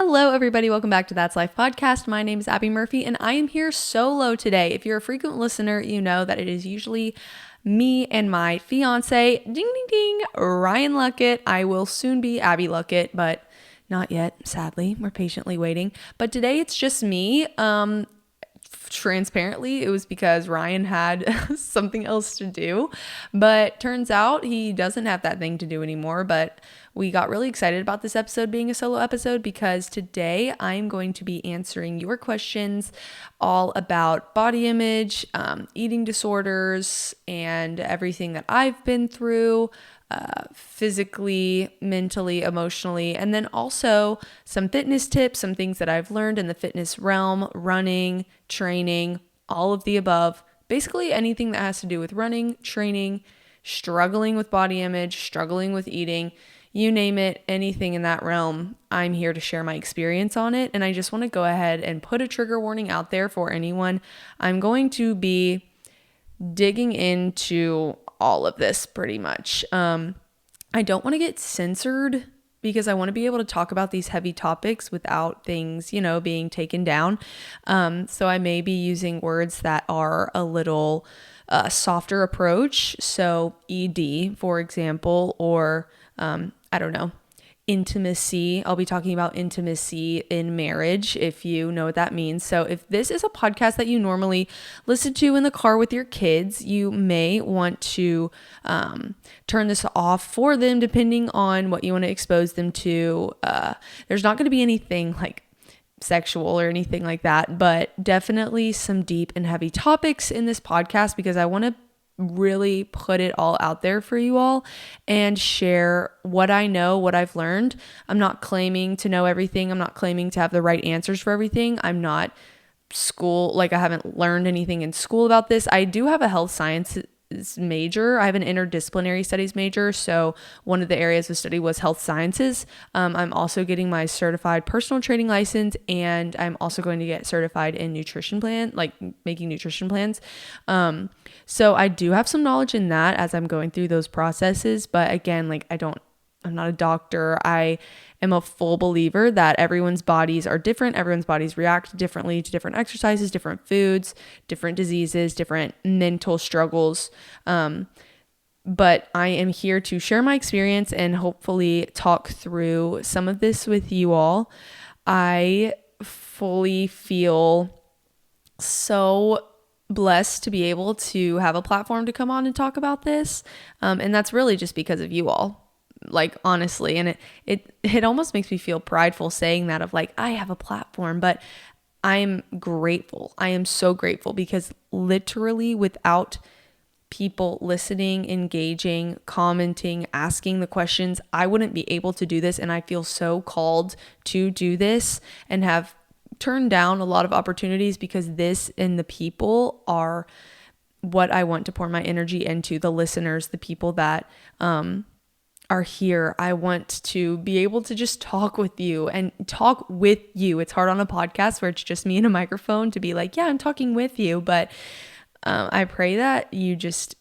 Hello, everybody. Welcome back to That's Life Podcast. My name is Abby Murphy, and I am here solo today. If you're a frequent listener, you know that it is usually me and my fiance, ding, ding, ding, Ryan Luckett. I will soon be Abby Luckett, but not yet, sadly. We're patiently waiting. But today it's just me. Transparently, it was because Ryan had something else to do, but turns out he doesn't have that thing to do anymore. But we got really excited about this episode being a solo episode because today I'm going to be answering your questions all about body image, eating disorders, and everything that I've been through, physically, mentally, emotionally, and then also some fitness tips, some things that I've learned in the fitness realm, running, training, all of the above. Basically anything that has to do with running, training, struggling with body image, struggling with eating, you name it, anything in that realm, I'm here to share my experience on it. And I just want to go ahead and put a trigger warning out there for anyone. I'm going to be digging into all of this pretty much. I don't want to get censored because I want to be able to talk about these heavy topics without things, being taken down. So I may be using words that are a little softer approach. So ED, for example, or I don't know, intimacy. I'll be talking about intimacy in marriage, if you know what that means. So if this is a podcast that you normally listen to in the car with your kids, you may want to turn this off for them, depending on what you want to expose them to. There's not going to be anything like sexual or anything like that, but definitely some deep and heavy topics in this podcast because I want to really put it all out there for you all and share what I know, what I've learned. I'm not claiming to know everything. I'm not claiming to have the right answers for everything. I'm not I haven't learned anything in school about this. I do have a health sciences major. I have an interdisciplinary studies major. So one of the areas of study was health sciences. I'm also getting my certified personal training license, and I'm also going to get certified in nutrition plan, like making nutrition plans. So I do have some knowledge in that as I'm going through those processes. But again, I'm not a doctor. I am a full believer that everyone's bodies are different. Everyone's bodies react differently to different exercises, different foods, different diseases, different mental struggles. But I am here to share my experience and hopefully talk through some of this with you all. I fully feel so blessed to be able to have a platform to come on and talk about this. And that's really just because of you all. Like, honestly, and it almost makes me feel prideful saying that of like, I have a platform, but I'm grateful. I am so grateful because literally without people listening, engaging, commenting, asking the questions, I wouldn't be able to do this. And I feel so called to do this and have turned down a lot of opportunities because this and the people are what I want to pour my energy into, the listeners, the people that, are here. I want to be able to just talk with you and talk with you. It's hard on a podcast where it's just me and a microphone to be like, yeah, I'm talking with you. But I pray that you just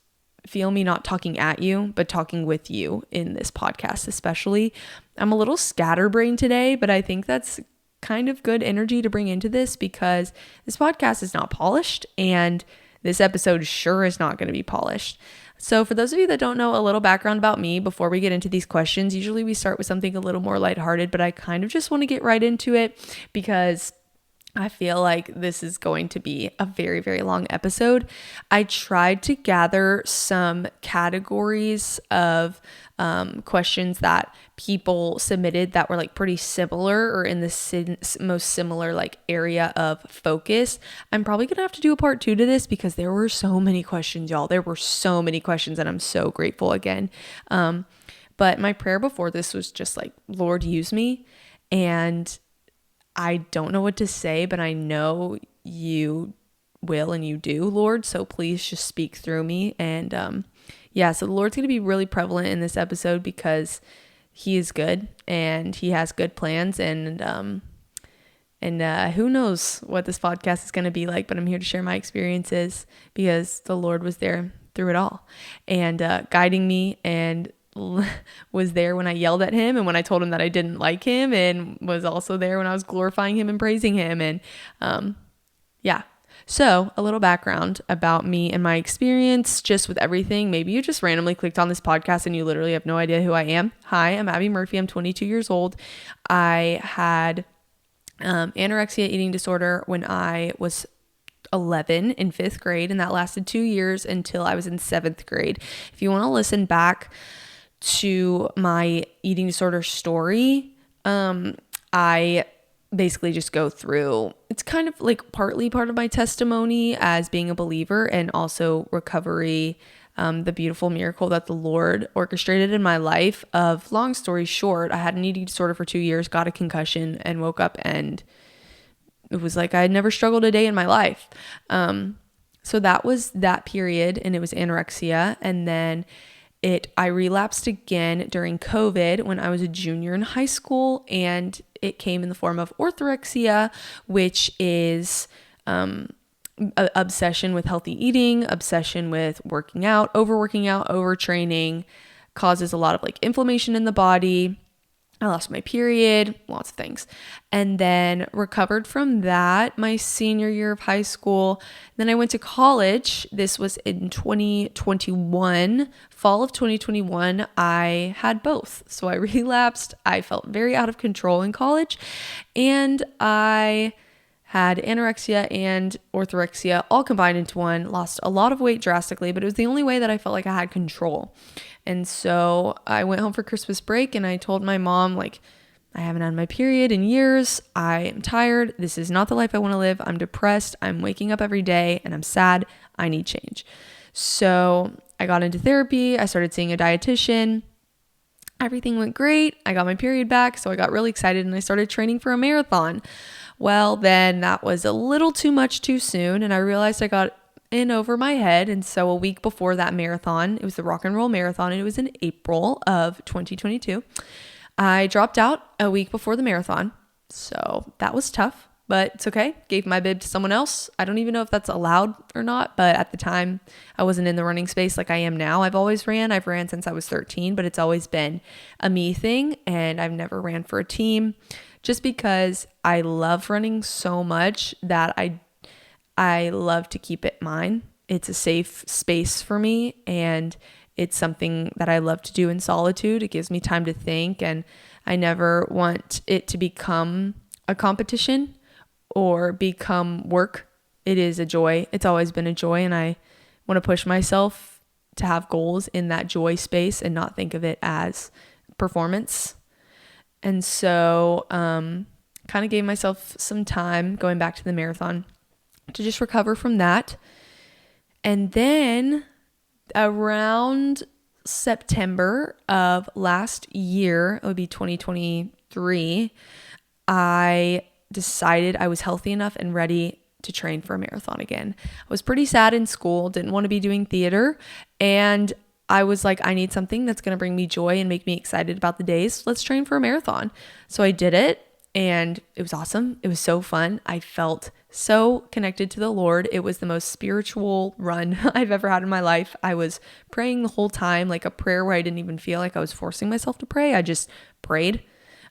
feel me not talking at you, but talking with you in this podcast, especially. I'm a little scatterbrained today, but I think that's kind of good energy to bring into this because this podcast is not polished and this episode sure is not going to be polished. So for those of you that don't know a little background about me before we get into these questions, usually we start with something a little more lighthearted, but I kind of just want to get right into it because I feel like this is going to be a very, very long episode. I tried to gather some categories of questions that people submitted that were like pretty similar or in the most similar like area of focus. I'm probably going to have to do a part 2 to this because there were so many questions, y'all. There were so many questions and I'm so grateful again. But my prayer before this was just like, Lord, use me. And I don't know what to say, but I know you will and you do, Lord. So please just speak through me. And so the Lord's going to be really prevalent in this episode because he is good and he has good plans. And who knows what this podcast is going to be like, but I'm here to share my experiences because the Lord was there through it all and guiding me and was there when I yelled at him and when I told him that I didn't like him, and was also there when I was glorifying him and praising him. And yeah. So a little background about me and my experience just with everything. Maybe you just randomly clicked on this podcast and you literally have no idea who I am. Hi, I'm Abby Murphy. I'm 22 years old. I had anorexia eating disorder when I was 11 in 5th grade, and that lasted 2 years until I was in 7th grade. If you want to listen back to my eating disorder story, I basically just go through, it's kind of like partly part of my testimony as being a believer, and also recovery, the beautiful miracle that the Lord orchestrated in my life. Of long story short, I had an eating disorder for 2 years, got a concussion, and woke up, and it was like I had never struggled a day in my life. So that was that period, and it was anorexia. And then I relapsed again during COVID when I was a junior in high school, and it came in the form of orthorexia, which is obsession with healthy eating, obsession with working out, overtraining, causes a lot of like inflammation in the body. I lost my period, lots of things. And then recovered from that my senior year of high school. Then I went to college. This was in 2021, fall of 2021. I had both. So I relapsed. I felt very out of control in college. And I had anorexia and orthorexia all combined into one, lost a lot of weight drastically, but it was the only way that I felt like I had control. And so I went home for Christmas break and I told my mom, like, I haven't had my period in years. I am tired. This is not the life I want to live. I'm depressed. I'm waking up every day and I'm sad. I need change. So I got into therapy. I started seeing a dietitian. Everything went great. I got my period back. So I got really excited and I started training for a marathon. Well, then that was a little too much too soon. And I realized I got in over my head. And so a week before that marathon, it was the Rock and Roll Marathon, and it was in April of 2022. I dropped out a week before the marathon. So that was tough, but it's okay. Gave my bib to someone else. I don't even know if that's allowed or not, but at the time I wasn't in the running space like I am now. I've ran since I was 13, but it's always been a me thing. And I've never ran for a team just because I love running so much that I love to keep it mine. It's a safe space for me, and it's something that I love to do in solitude. It gives me time to think, and I never want it to become a competition or become work. It is a joy. It's always been a joy, and I want to push myself to have goals in that joy space and not think of it as performance. And so kind of gave myself some time going back to the marathon to just recover from that. And then around September of last year, it would be 2023, I decided I was healthy enough and ready to train for a marathon again. I was pretty sad in school, didn't want to be doing theater, and I was like, I need something that's going to bring me joy and make me excited about the days. Let's train for a marathon. So I did it, and it was awesome. It was so fun. I felt so connected to the Lord. It was the most spiritual run I've ever had in my life. I was praying the whole time, like a prayer where I didn't even feel like I was forcing myself to pray. I just prayed.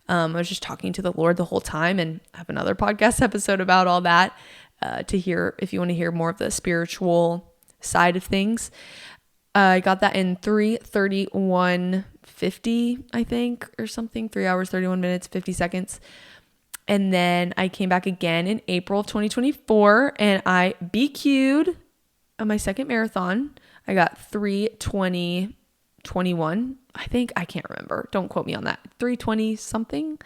I was just talking to the Lord the whole time, and I have another podcast episode about all that to hear if you want to hear more of the spiritual side of things. I got that in 3:31:50, I think, or something, 3 hours, 31 minutes, 50 seconds. And then I came back again in April of 2024 and I BQ'd on my second marathon. I got 3:20:21. I think, I can't remember. Don't quote me on that. 3:20 something.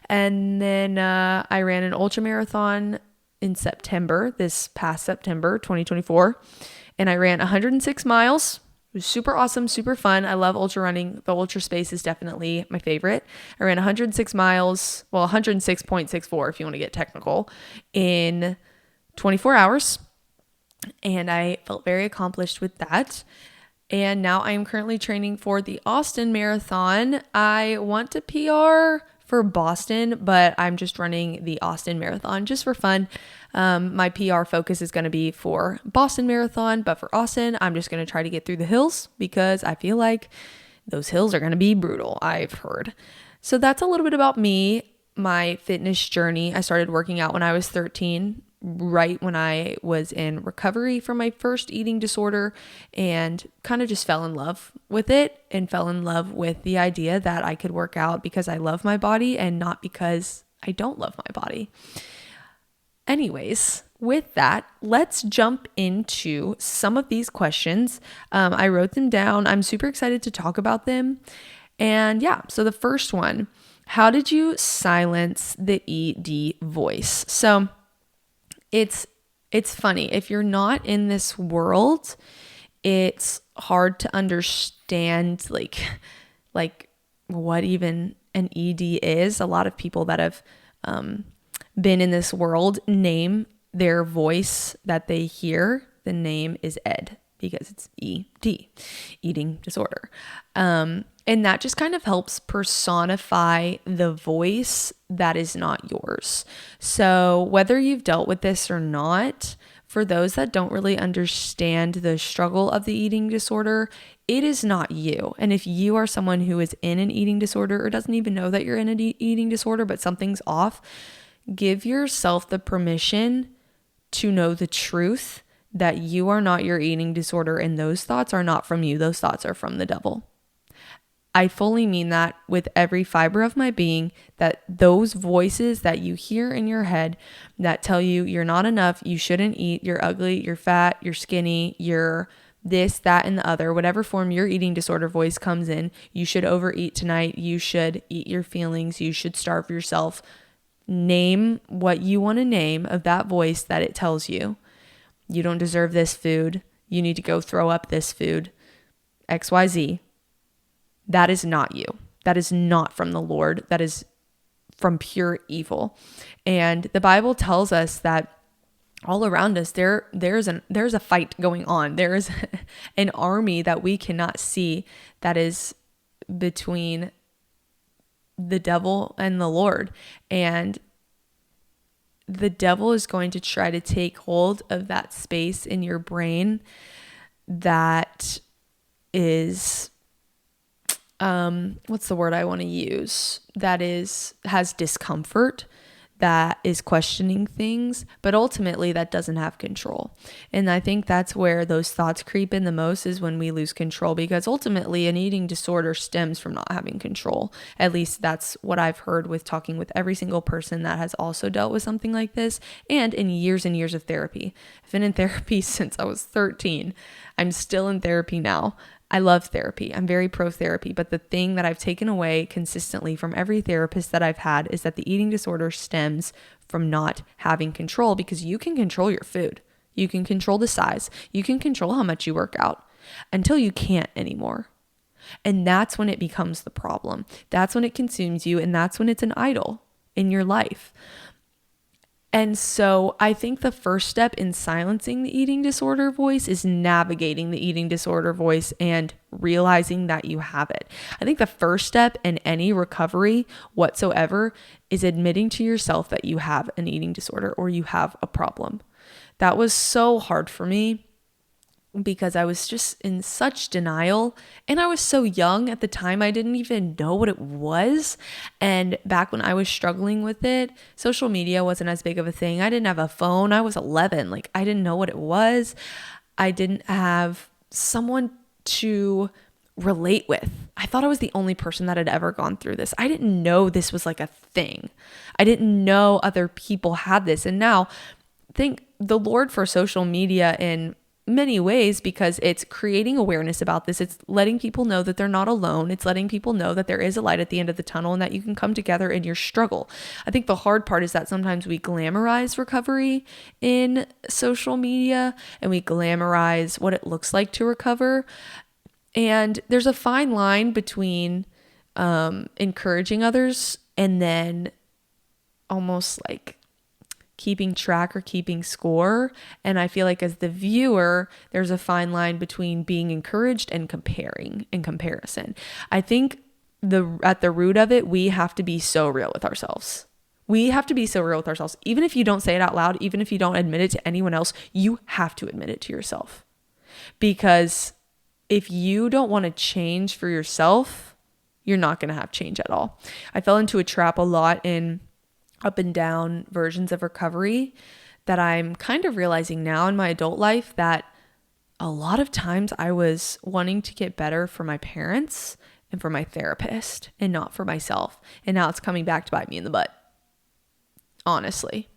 And then I ran an ultra marathon in September, this past September, 2024. And I ran 106 miles. It was super awesome, super fun. I love ultra running. The ultra space is definitely my favorite. I ran 106 miles, well, 106.64 if you want to get technical, in 24 hours. And I felt very accomplished with that. And now I am currently training for the Austin Marathon. I want to PR for Boston, but I'm just running the Austin Marathon just for fun. My PR focus is going to be for Boston Marathon, but for Austin, I'm just going to try to get through the hills because I feel like those hills are going to be brutal, I've heard. So that's a little bit about me, my fitness journey. I started working out when I was 13, right when I was in recovery from my first eating disorder, and kind of just fell in love with it and fell in love with the idea that I could work out because I love my body and not because I don't love my body. Anyways, with that, let's jump into some of these questions. I wrote them down. I'm super excited to talk about them. And yeah, so the first one, how did you silence the ED voice? So it's funny. If you're not in this world, it's hard to understand like what even an ED is. A lot of people that have been in this world name their voice that they hear. The name is ED because it's ED, eating disorder. And that just kind of helps personify the voice that is not yours. So whether you've dealt with this or not, for those that don't really understand the struggle of the eating disorder, it is not you. And if you are someone who is in an eating disorder or doesn't even know that you're in an eating disorder, but something's off, give yourself the permission to know the truth that you are not your eating disorder and those thoughts are not from you. Those thoughts are from the devil. I fully mean that with every fiber of my being, that those voices that you hear in your head that tell you you're not enough, you shouldn't eat, you're ugly, you're fat, you're skinny, you're this, that, and the other, whatever form your eating disorder voice comes in, you should overeat tonight, you should eat your feelings, you should starve yourself. Name what you want to name of that voice that it tells you. You don't deserve this food. You need to go throw up this food. XYZ. That is not you. That is not from the Lord. That is from pure evil. And the Bible tells us that all around us, there's a fight going on. There is an army that we cannot see that is between the devil and the Lord. And the devil is going to try to take hold of that space in your brain that is what's the word I want to use? That has discomfort, that is questioning things, but ultimately that doesn't have control. And I think that's where those thoughts creep in the most, is when we lose control, because ultimately an eating disorder stems from not having control. At least that's what I've heard with talking with every single person that has also dealt with something like this, and in years and years of therapy. I've been in therapy since I was 13. I'm still in therapy now. I love therapy. I'm very pro therapy, but the thing that I've taken away consistently from every therapist that I've had is that the eating disorder stems from not having control, because you can control your food. You can control the size. You can control how much you work out until you can't anymore. And that's when it becomes the problem. That's when it consumes you, and that's when it's an idol in your life. And so I think the first step in silencing the eating disorder voice is navigating the eating disorder voice and realizing that you have it. I think the first step in any recovery whatsoever is admitting to yourself that you have an eating disorder or you have a problem. That was so hard for me, because I was just in such denial, and I was so young at the time. I didn't even know what it was. And back when I was struggling with it, social media wasn't as big of a thing. I didn't have a phone. I was 11. I didn't know what it was. I didn't have someone to relate with. I thought I was the only person that had ever gone through this. I didn't know this was like a thing. I didn't know other people had this. And now thank the Lord for social media in many ways, because it's creating awareness about this. It's letting people know that they're not alone. It's letting people know that there is a light at the end of the tunnel and that you can come together in your struggle. I think the hard part is that sometimes we glamorize recovery in social media, and we glamorize what it looks like to recover. And there's a fine line between encouraging others and then almost like keeping track or keeping score. And I feel like as the viewer, there's a fine line between being encouraged and comparing and comparison. I think at the root of it, we have to be so real with ourselves. We have to be so real with ourselves. Even if you don't say it out loud, even if you don't admit it to anyone else, you have to admit it to yourself. Because if you don't want to change for yourself, you're not going to have change at all. I fell into a trap a lot in up and down versions of recovery that I'm kind of realizing now in my adult life, that a lot of times I was wanting to get better for my parents and for my therapist and not for myself. And now it's coming back to bite me in the butt, honestly.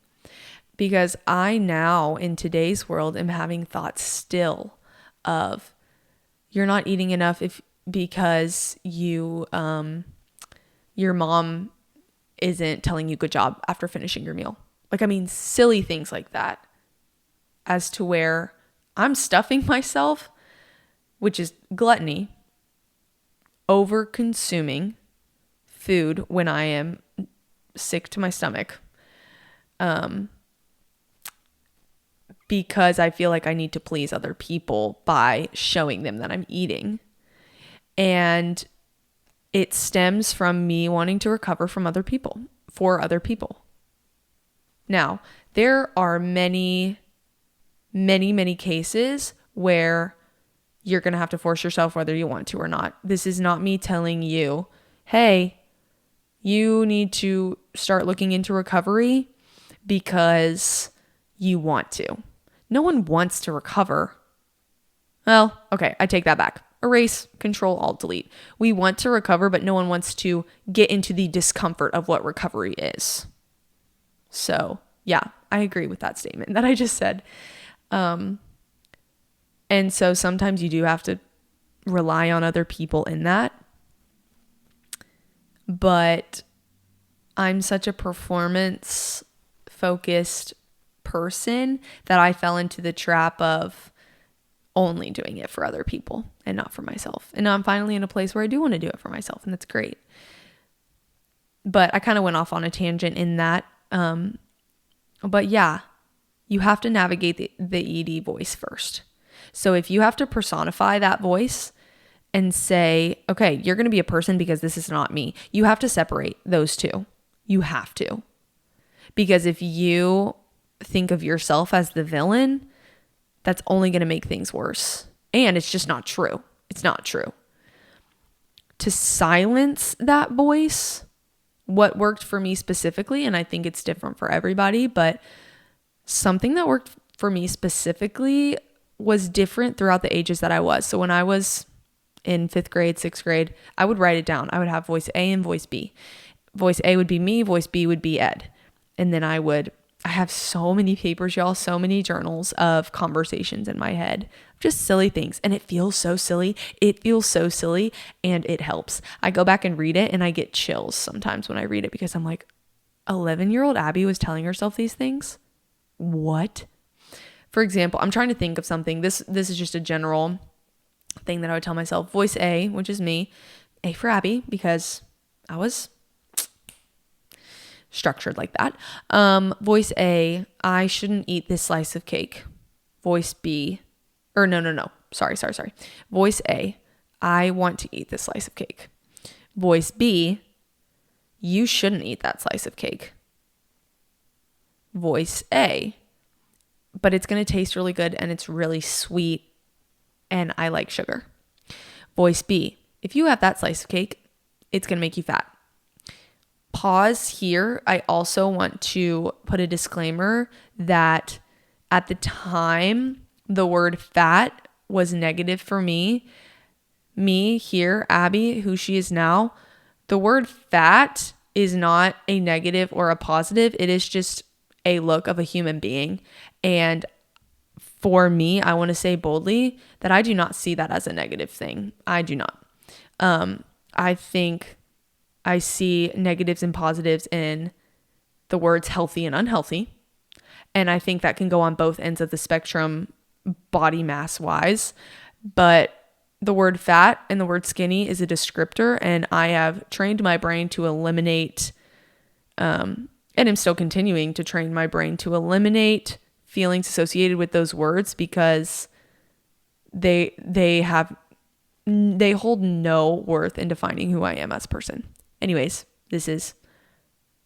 Because I now, in today's world, am having thoughts still of, you're not eating enough because your mom isn't telling you good job after finishing your meal. Like, I mean, silly things like that, as to where I'm stuffing myself, which is gluttony, over consuming food when I am sick to my stomach, because I feel like I need to please other people by showing them that I'm eating. And it stems from me wanting to recover from other people, for other people. Now, there are many, many, many cases where you're going to have to force yourself whether you want to or not. This is not me telling you, hey, you need to start looking into recovery because you want to. No one wants to recover. Well, okay, I take that back. Erase, Control, Alt, Delete. We want to recover, but no one wants to get into the discomfort of what recovery is. So, yeah, I agree with that statement that I just said. And so sometimes you do have to rely on other people in that. But I'm such a performance-focused person that I fell into the trap of only doing it for other people and not for myself. And now I'm finally in a place where I do want to do it for myself, and that's great. But I kind of went off on a tangent in that. But yeah, you have to navigate the ED voice first. So if you have to personify that voice and say, okay, you're going to be a person because this is not me, you have to separate those two. You have to. Because if you think of yourself as the villain, that's only going to make things worse. And it's just not true. It's not true. To silence that voice, what worked for me specifically, and I think it's different for everybody, but something that worked for me specifically was different throughout the ages that I was. So when I was in 5th grade, 6th grade, I would write it down. I would have voice A and voice B. Voice A would be me, voice B would be Ed. And then I have so many papers, y'all, so many journals of conversations in my head, just silly things. And it feels so silly. It feels so silly, and it helps. I go back and read it and I get chills sometimes when I read it, because I'm like, 11-year-old Abby was telling herself these things? What? For example, I'm trying to think of something. This is just a general thing that I would tell myself. Voice A, which is me. A for Abby, because I was structured like that. Voice A, I shouldn't eat this slice of cake. Voice B, or no. Sorry. Voice A, I want to eat this slice of cake. Voice B, you shouldn't eat that slice of cake. Voice A, but it's going to taste really good and it's really sweet and I like sugar. Voice B, if you have that slice of cake, it's going to make you fat. Pause here. I also want to put a disclaimer that at the time, the word fat was negative for me. Me here, Abby, who she is now, the word fat is not a negative or a positive. It is just a look of a human being. And for me, I want to say boldly that I do not see that as a negative thing. I do not. I think I see negatives and positives in the words healthy and unhealthy. And I think that can go on both ends of the spectrum, body mass wise. But the word fat and the word skinny is a descriptor. And I have trained my brain to eliminate, and I'm still continuing to train my brain to eliminate feelings associated with those words, because they hold no worth in defining who I am as a person. Anyways, this is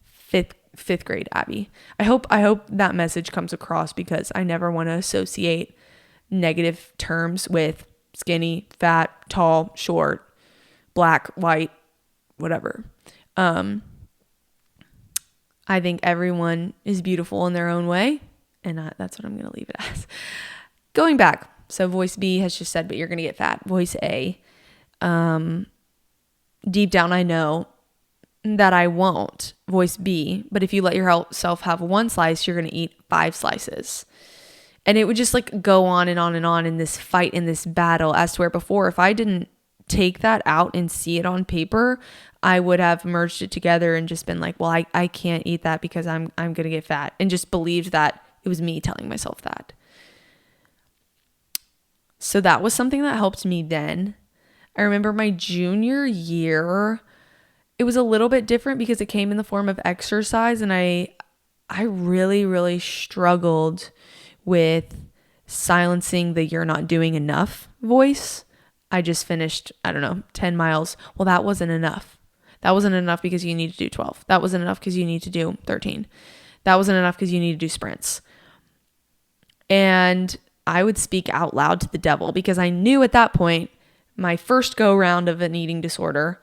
fifth grade Abby. I hope that message comes across, because I never want to associate negative terms with skinny, fat, tall, short, black, white, whatever. I think everyone is beautiful in their own way, and that's what I'm going to leave it as. Going back, so voice B has just said, but you're going to get fat. Voice A, deep down I know that I won't. Voice B, but if you let yourself have one slice, you're going to eat 5 slices. And it would just like go on and on and on in this fight, in this battle, as to where before, if I didn't take that out and see it on paper, I would have merged it together and just been like, well, I can't eat that because I'm going to get fat, and just believed that it was me telling myself that. So that was something that helped me then. I remember my junior year, it was a little bit different because it came in the form of exercise, and I really, really struggled with silencing the "you're not doing enough" voice. I just finished, 10 miles. Well, that wasn't enough. That wasn't enough because you need to do 12. That wasn't enough because you need to do 13. That wasn't enough because you need to do sprints. And I would speak out loud to the devil because I knew at that point, my first go round of an eating disorder,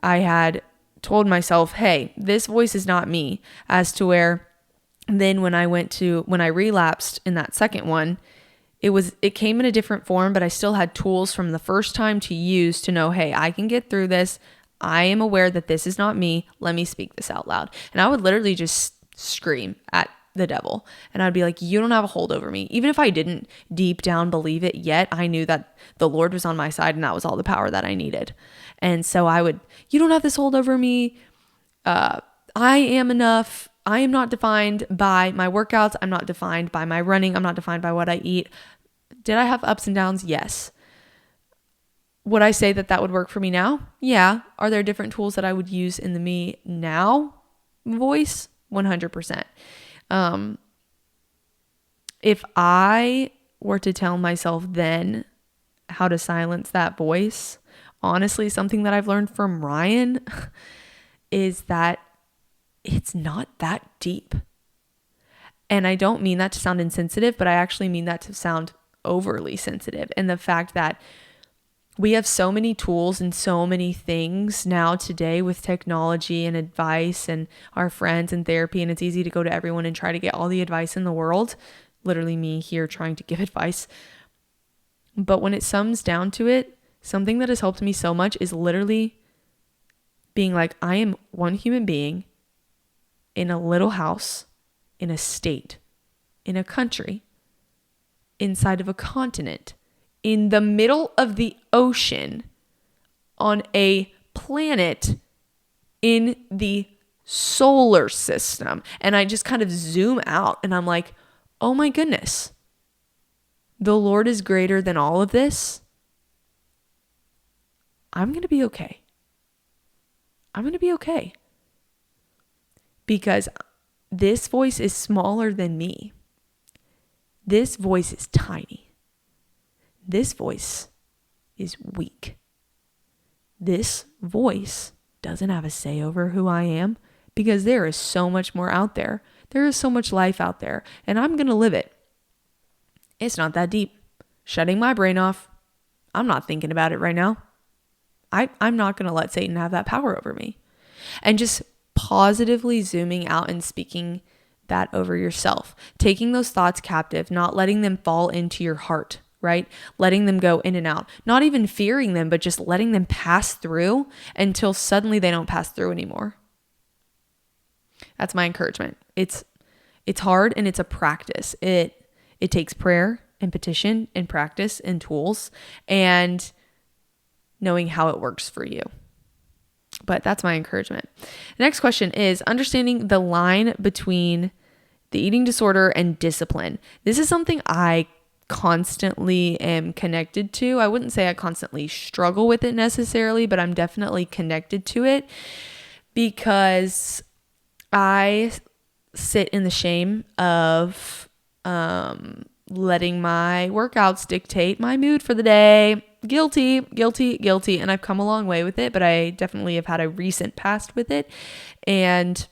I had told myself, hey, this voice is not me. As to where then when I relapsed in that second one, it came in a different form, but I still had tools from the first time to use to know, hey, I can get through this. I am aware that this is not me. Let me speak this out loud. And I would literally just scream at the devil. And I'd be like, you don't have a hold over me. Even if I didn't deep down believe it yet, I knew that the Lord was on my side and that was all the power that I needed. And so you don't have this hold over me. I am enough. I am not defined by my workouts. I'm not defined by my running. I'm not defined by what I eat. Did I have ups and downs? Yes. Would I say that would work for me now? Yeah. Are there different tools that I would use in the me now voice? 100%. If I were to tell myself then how to silence that voice, honestly, something that I've learned from Ryan is that it's not that deep. And I don't mean that to sound insensitive, but I actually mean that to sound overly sensitive. And the fact that we have so many tools and so many things now today with technology and advice and our friends and therapy, and it's easy to go to everyone and try to get all the advice in the world. Literally me here trying to give advice. But when it sums down to it, something that has helped me so much is literally being like, I am one human being in a little house, in a state, in a country, inside of a continent, in the middle of the ocean, on a planet in the solar system. And I just kind of zoom out and I'm like, oh my goodness, the Lord is greater than all of this. I'm going to be okay. I'm going to be okay. Because this voice is smaller than me. This voice is tiny. This voice is weak. This voice doesn't have a say over who I am because there is so much more out there. There is so much life out there, and I'm going to live it. It's not that deep. Shutting my brain off. I'm not thinking about it right now. I'm not going to let Satan have that power over me. And just positively zooming out and speaking that over yourself. Taking those thoughts captive, not letting them fall into your heart, right? Letting them go in and out. Not even fearing them, but just letting them pass through until suddenly they don't pass through anymore. That's my encouragement. It's hard and it's a practice. It takes prayer and petition and practice and tools and knowing how it works for you. But that's my encouragement. The next question is understanding the line between the eating disorder and discipline. This is something I constantly am connected to. I wouldn't say I constantly struggle with it necessarily, but I'm definitely connected to it because I sit in the shame of letting my workouts dictate my mood for the day. Guilty. And I've come a long way with it, but I definitely have had a recent past with it. And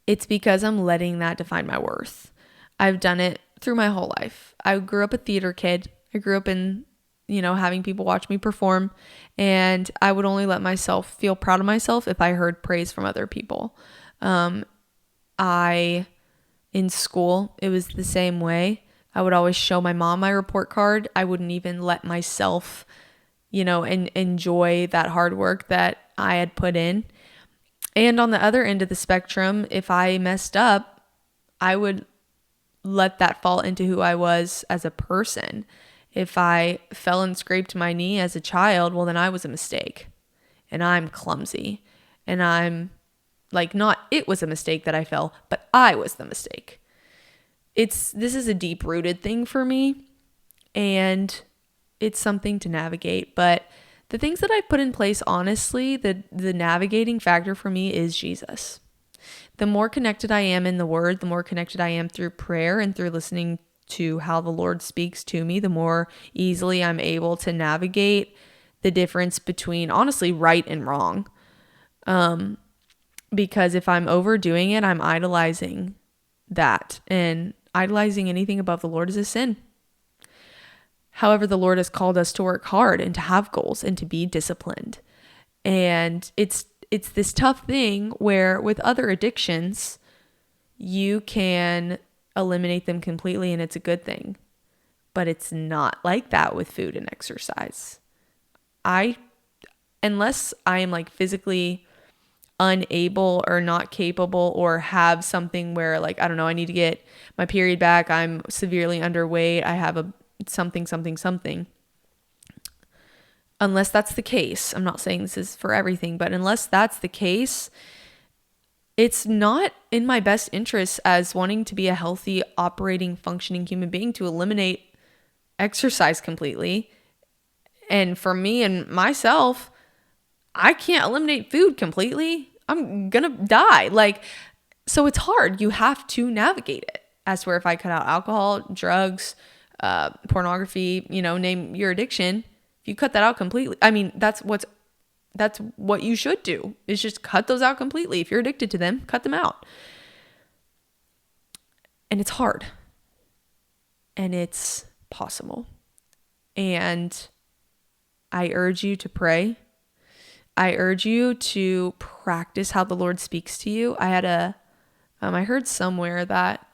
it's because I'm letting that define my worth. I've done it through my whole life. I grew up a theater kid. I grew up in having people watch me perform. And I would only let myself feel proud of myself if I heard praise from other people. In school, it was the same way. I would always show my mom my report card. I wouldn't even let myself, and enjoy that hard work that I had put in. And on the other end of the spectrum, if I messed up, I would let that fall into who I was as a person. If I fell and scraped my knee as a child, well, then I was a mistake and I'm clumsy and I'm like, not it was a mistake that I fell, but I was the mistake. This is a deep rooted thing for me, and it's something to navigate. But the things that I put in place, honestly, the navigating factor for me is Jesus. The more connected I am in the Word, the more connected I am through prayer and through listening to how the Lord speaks to me, the more easily I'm able to navigate the difference between, honestly, right and wrong. Because if I'm overdoing it, I'm idolizing that. And idolizing anything above the Lord is a sin. However, the Lord has called us to work hard and to have goals and to be disciplined. And it's this tough thing where with other addictions, you can eliminate them completely and it's a good thing. But it's not like that with food and exercise. Unless I am like physically unable or not capable or have something where like, I don't know, I need to get my period back, I'm severely underweight, I have a something. Unless that's the case, I'm not saying this is for everything, but unless that's the case, it's not in my best interest as wanting to be a healthy, operating, functioning human being to eliminate exercise completely. And for me and myself, I can't eliminate food completely. I'm gonna die. So it's hard. You have to navigate it. I swear if I cut out alcohol, drugs, pornography, name your addiction, if you cut that out completely, I mean, that's what you should do, is just cut those out completely. If you're addicted to them, cut them out. And it's hard. And it's possible. And I urge you to pray. I urge you to practice how the Lord speaks to you. I heard somewhere that,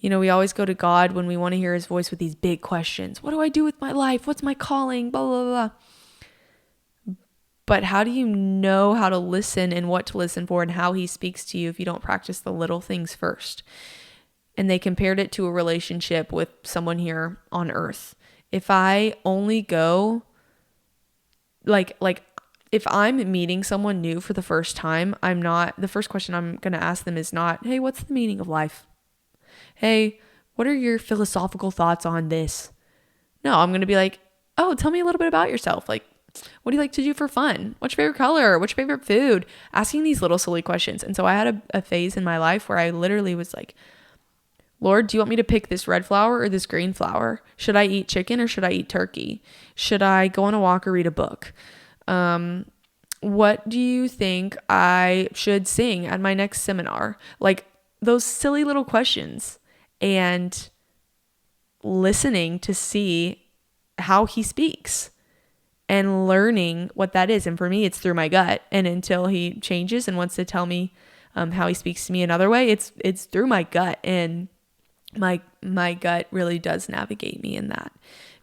we always go to God when we want to hear his voice with these big questions. What do I do with my life? What's my calling? Blah, blah, blah. But how do you know how to listen and what to listen for and how he speaks to you if you don't practice the little things first? And they compared it to a relationship with someone here on earth. If I only go if I'm meeting someone new for the first time, the first question I'm going to ask them is not, hey, what's the meaning of life? Hey, what are your philosophical thoughts on this? No, I'm going to be like, oh, tell me a little bit about yourself. Like, what do you like to do for fun? What's your favorite color? What's your favorite food? Asking these little silly questions. And so I had a phase in my life where I literally was like, Lord, do you want me to pick this red flower or this green flower? Should I eat chicken or should I eat turkey? Should I go on a walk or read a book? What do you think I should sing at my next seminar? Like those silly little questions, and listening to see how he speaks and learning what that is. And for me, it's through my gut. And until he changes and wants to tell me how he speaks to me another way, it's through my gut. And my gut really does navigate me in that,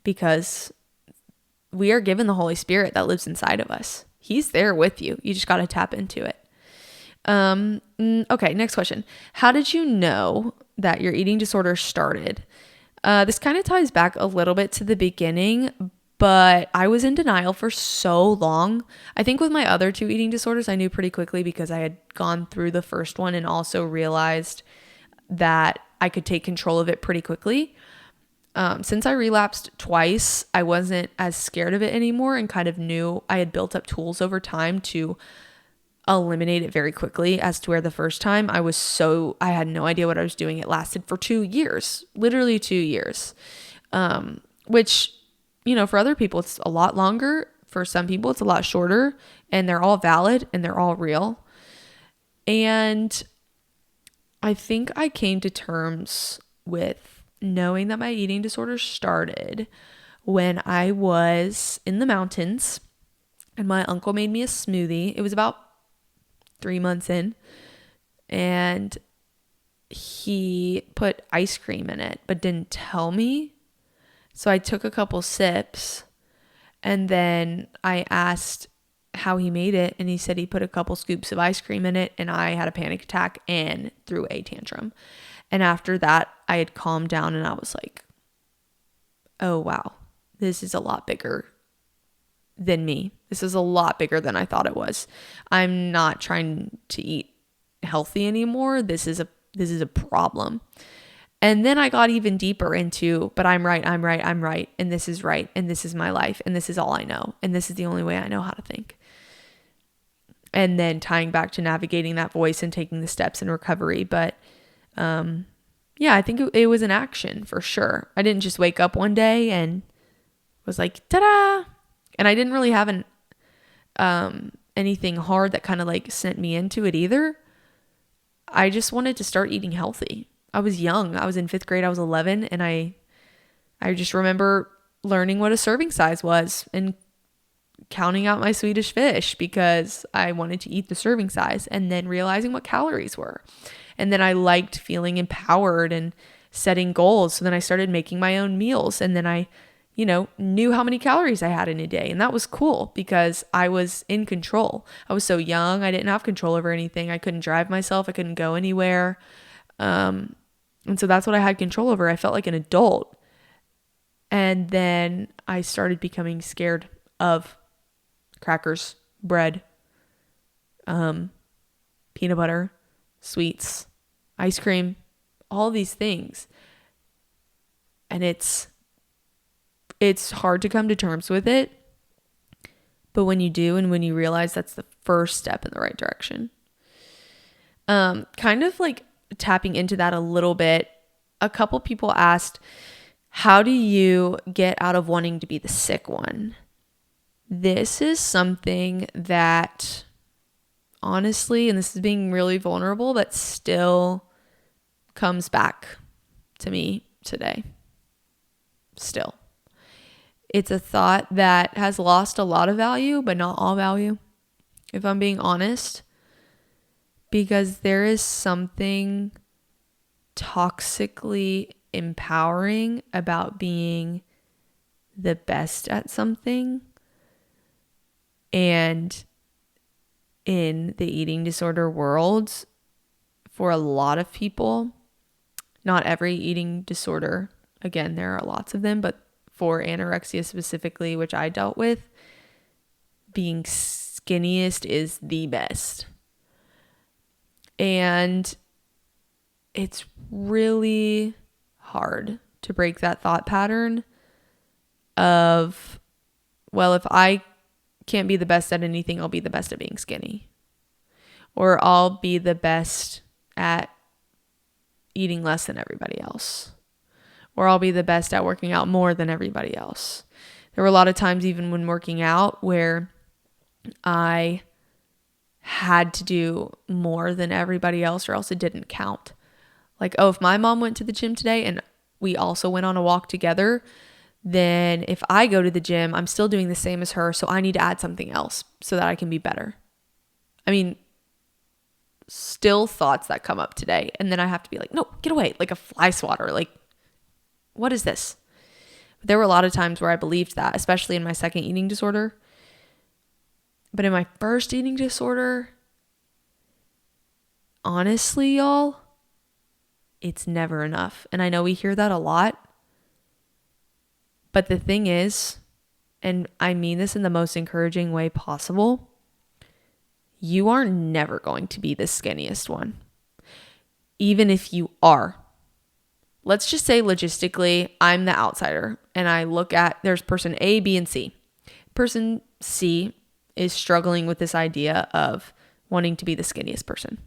because we are given the Holy Spirit that lives inside of us. He's there with you. You just got to tap into it. Okay, next question. How did you know that your eating disorder started? This kind of ties back a little bit to the beginning, but I was in denial for so long. I think with my other two eating disorders, I knew pretty quickly because I had gone through the first one and also realized that I could take control of it pretty quickly. Since I relapsed twice, I wasn't as scared of it anymore and kind of knew I had built up tools over time to eliminate it very quickly, as to where the first time I had no idea what I was doing. It lasted for 2 years, literally 2 years, which, for other people, it's a lot longer. For some people, it's a lot shorter, and they're all valid and they're all real. And I think I came to terms with knowing that my eating disorder started when I was in the mountains and my uncle made me a smoothie. It was about 3 months in, and he put ice cream in it, but didn't tell me. So I took a couple sips, and then I asked how he made it, and he said he put a couple scoops of ice cream in it, and I had a panic attack and threw a tantrum. And after that, I had calmed down, and I was like, oh wow, this is a lot bigger than me. This is a lot bigger than I thought it was. I'm not trying to eat healthy anymore. This is a problem. And then I got even deeper into, but I'm right, and this is right, and this is my life, and this is all I know, and this is the only way I know how to think. And then tying back to navigating that voice and taking the steps in recovery. But yeah, I think it was an action for sure. I didn't just wake up one day and was like, ta-da! And I didn't really have anything hard that kind of like sent me into it either. I just wanted to start eating healthy. I was young. I was in 5th grade. I was 11. And I just remember learning what a serving size was and counting out my Swedish fish because I wanted to eat the serving size, and then realizing what calories were. And then I liked feeling empowered and setting goals. So then I started making my own meals, and then I, knew how many calories I had in a day. And that was cool because I was in control. I was so young. I didn't have control over anything. I couldn't drive myself. I couldn't go anywhere. And so that's what I had control over. I felt like an adult. And then I started becoming scared of crackers, bread, peanut butter, sweets, ice cream, all these things. And it's hard to come to terms with it. But when you do, and when you realize, that's the first step in the right direction. Kind of like tapping into that a little bit, a couple people asked, how do you get out of wanting to be the sick one? This is something that, honestly, and this is being really vulnerable, but still comes back to me today. Still. It's a thought that has lost a lot of value, but not all value, if I'm being honest. Because there is something toxically empowering about being the best at something. And in the eating disorder world, for a lot of people, not every eating disorder, again, there are lots of them, but for anorexia specifically, which I dealt with, being skinniest is the best. And it's really hard to break that thought pattern of, well, if I can't be the best at anything, I'll be the best at being skinny. Or I'll be the best at eating less than everybody else. Or I'll be the best at working out more than everybody else. There were a lot of times, even when working out, where I had to do more than everybody else or else it didn't count. Like, oh, if my mom went to the gym today and we also went on a walk together, then if I go to the gym, I'm still doing the same as her. So I need to add something else so that I can be better. I mean, still thoughts that come up today. And then I have to be like, no, get away. Like a fly swatter. Like, what is this? But there were a lot of times where I believed that, especially in my second eating disorder. But in my first eating disorder, honestly, y'all, it's never enough. And I know we hear that a lot. But the thing is, and I mean this in the most encouraging way possible, you are never going to be the skinniest one. Even if you are. Let's just say logistically, I'm the outsider and I look at, there's person A, B, and C. Person C is struggling with this idea of wanting to be the skinniest person.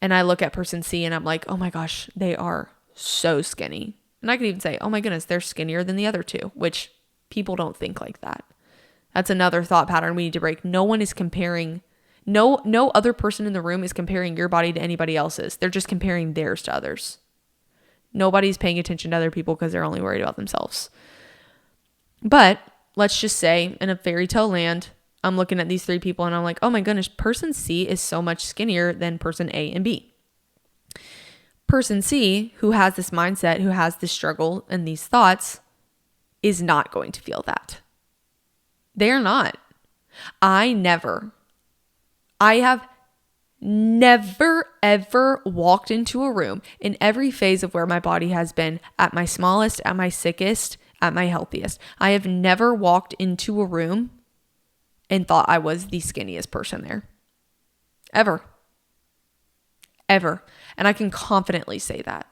And I look at person C and I'm like, oh my gosh, they are so skinny. And I could even say, oh my goodness, they're skinnier than the other two, which people don't think like that. That's another thought pattern we need to break. No one is comparing, no other person in the room is comparing your body to anybody else's. They're just comparing theirs to others. Nobody's paying attention to other people because they're only worried about themselves. But let's just say in a fairy tale land, I'm looking at these 3 people and I'm like, oh my goodness, person C is so much skinnier than person A and B. Person C, who has this mindset, who has this struggle and these thoughts, is not going to feel that. They're not. I have never, ever walked into a room in every phase of where my body has been, at my smallest, at my sickest, at my healthiest. I have never walked into a room and thought I was the skinniest person there. Ever. And I can confidently say that.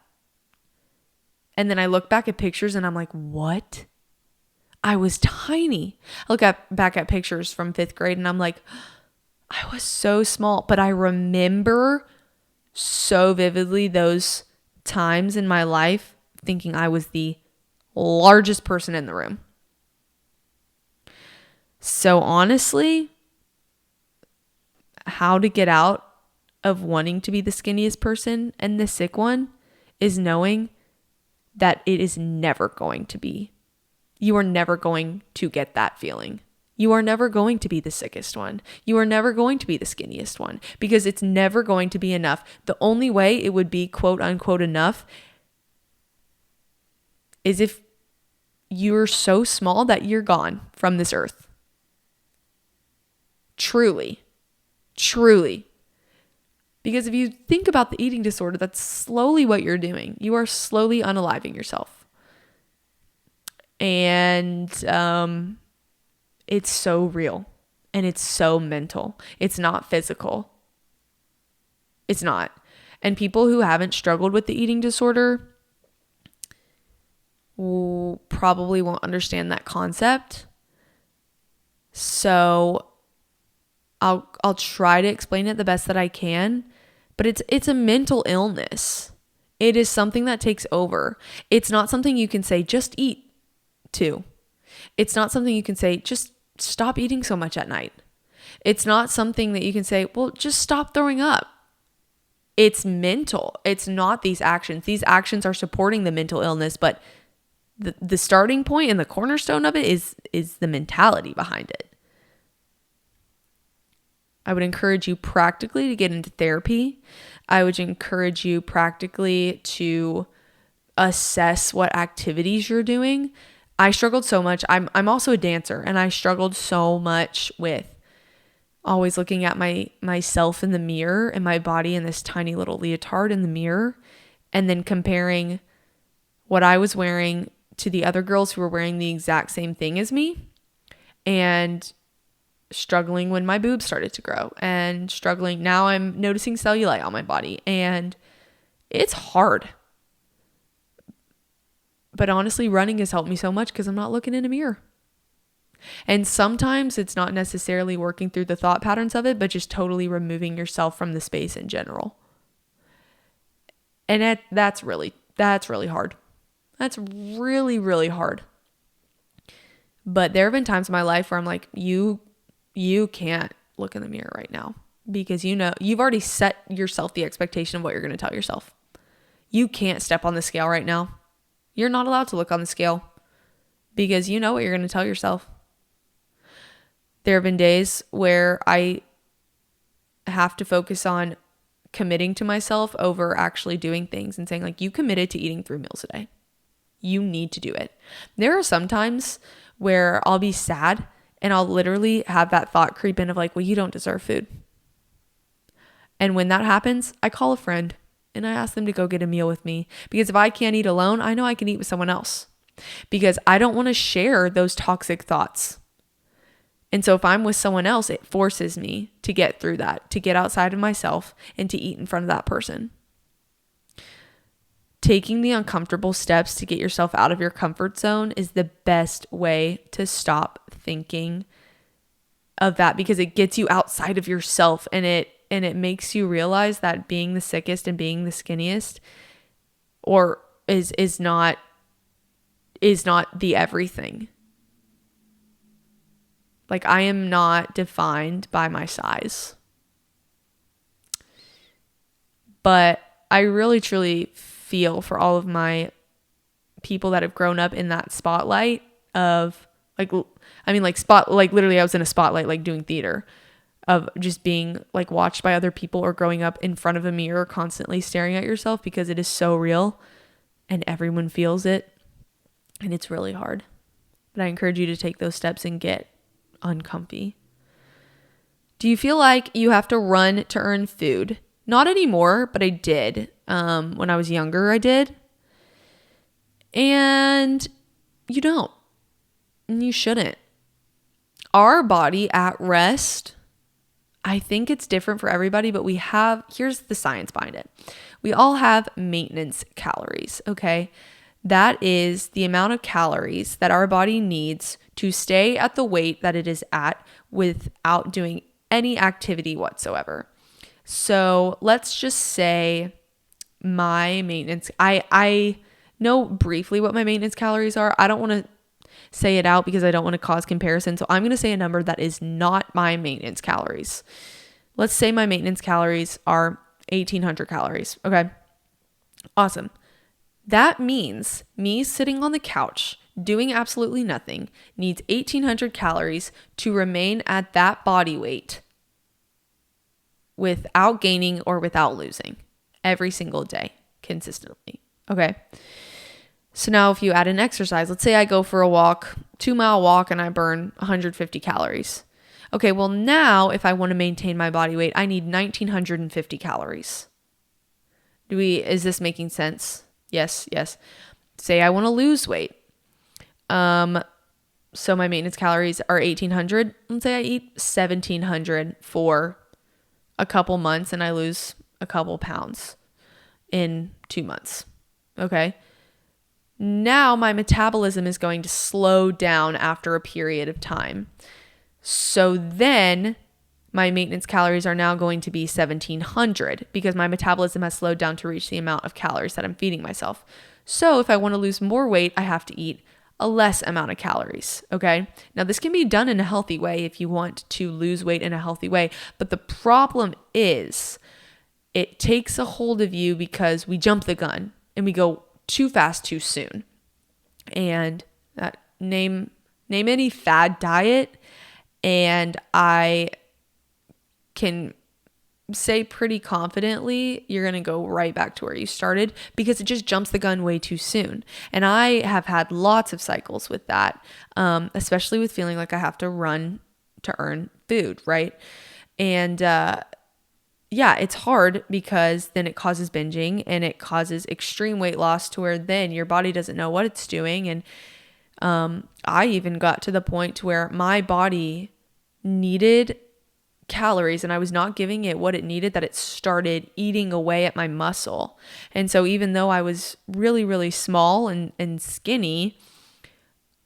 And then I look back at pictures and I'm like, what? I was tiny. I look back at pictures from 5th grade and I'm like, I was so small. But I remember so vividly those times in my life thinking I was the largest person in the room. So honestly, how to get out of wanting to be the skinniest person and the sick one is knowing that it is never going to be. You are never going to get that feeling. You are never going to be the sickest one. You are never going to be the skinniest one because it's never going to be enough. The only way it would be quote unquote enough is if you're so small that you're gone from this earth. Truly. Because if you think about the eating disorder, that's slowly what you're doing. You are slowly unaliving yourself. And it's so real and it's so mental. It's not physical. It's not. And people who haven't struggled with the eating disorder probably won't understand that concept. So I'll try to explain it the best that I can, but it's a mental illness. It is something that takes over. It's not something you can say, just eat to. It's not something you can say, just stop eating so much at night. It's not something that you can say, well, just stop throwing up. It's mental. It's not these actions. These actions are supporting the mental illness, but the starting point and the cornerstone of it is the mentality behind it. I would encourage you practically to get into therapy. I would encourage you practically to assess what activities you're doing. I struggled so much. I'm also a dancer, and I struggled so much with always looking at myself in the mirror and my body in this tiny little leotard in the mirror, and then comparing what I was wearing to the other girls who were wearing the exact same thing as me, and struggling when my boobs started to grow, and struggling. Now I'm noticing cellulite on my body, and it's hard. But honestly, running has helped me so much because I'm not looking in a mirror. And sometimes it's not necessarily working through the thought patterns of it, but just totally removing yourself from the space in general. And that's really hard. That's really, really hard. But there have been times in my life where I'm like, you can't look in the mirror right now, because you've already set yourself the expectation of what you're going to tell yourself. You can't step on the scale right now. You're not allowed to look on the scale because you know what you're going to tell yourself. There have been days where I have to focus on committing to myself over actually doing things and saying, like, you committed to eating 3 meals a day. You need to do it. There are some times where I'll be sad and I'll literally have that thought creep in of like, well, you don't deserve food. And when that happens, I call a friend and I ask them to go get a meal with me, because if I can't eat alone, I know I can eat with someone else, because I don't want to share those toxic thoughts. And so if I'm with someone else, it forces me to get through that, to get outside of myself and to eat in front of that person. Taking the uncomfortable steps to get yourself out of your comfort zone is the best way to stop thinking of that, because it gets you outside of yourself, and it makes you realize that being the sickest and being the skinniest or is not the everything. Like, I am not defined by my size. But I really truly feel for all of my people that have grown up in that spotlight of Like, I mean, like literally I was in a spotlight, like doing theater, of just being like watched by other people or growing up in front of a mirror, constantly staring at yourself, because it is so real and everyone feels it and it's really hard. But I encourage you to take those steps and get uncomfy. Do you feel like you have to run to earn food? Not anymore, but I did. When I was younger, I did. And you don't. And you shouldn't. Our body at rest, I think it's different for everybody, but here's the science behind it. We all have maintenance calories, okay? That is the amount of calories that our body needs to stay at the weight that it is at without doing any activity whatsoever. So let's just say my maintenance, I know briefly what my maintenance calories are. I don't want to say it out because I don't want to cause comparison. So I'm going to say a number that is not my maintenance calories. Let's say my maintenance calories are 1,800 calories. Okay. Awesome. That means me sitting on the couch doing absolutely nothing needs 1,800 calories to remain at that body weight without gaining or without losing every single day consistently. Okay. So now if you add an exercise, let's say I go for a walk, 2-mile walk, and I burn 150 calories. Okay, well now if I want to maintain my body weight, I need 1,950 calories. Is this making sense? Yes. Say I want to lose weight. So my maintenance calories are 1,800. Let's say I eat 1,700 for a couple months and I lose a couple pounds in 2 months. Okay. Now my metabolism is going to slow down after a period of time. So then my maintenance calories are now going to be 1,700 because my metabolism has slowed down to reach the amount of calories that I'm feeding myself. So if I want to lose more weight, I have to eat a less amount of calories. Okay. Now this can be done in a healthy way if you want to lose weight in a healthy way. But the problem is it takes a hold of you because we jump the gun and we go too fast too soon. And name any fad diet, and I can say pretty confidently you're going to go right back to where you started because it just jumps the gun way too soon. And I have had lots of cycles with that, especially with feeling like I have to run to earn food, right? And it's hard because then it causes binging and it causes extreme weight loss to where then your body doesn't know what it's doing. And I even got to the point to where my body needed calories and I was not giving it what it needed, that it started eating away at my muscle. And so even though I was really, really small and skinny,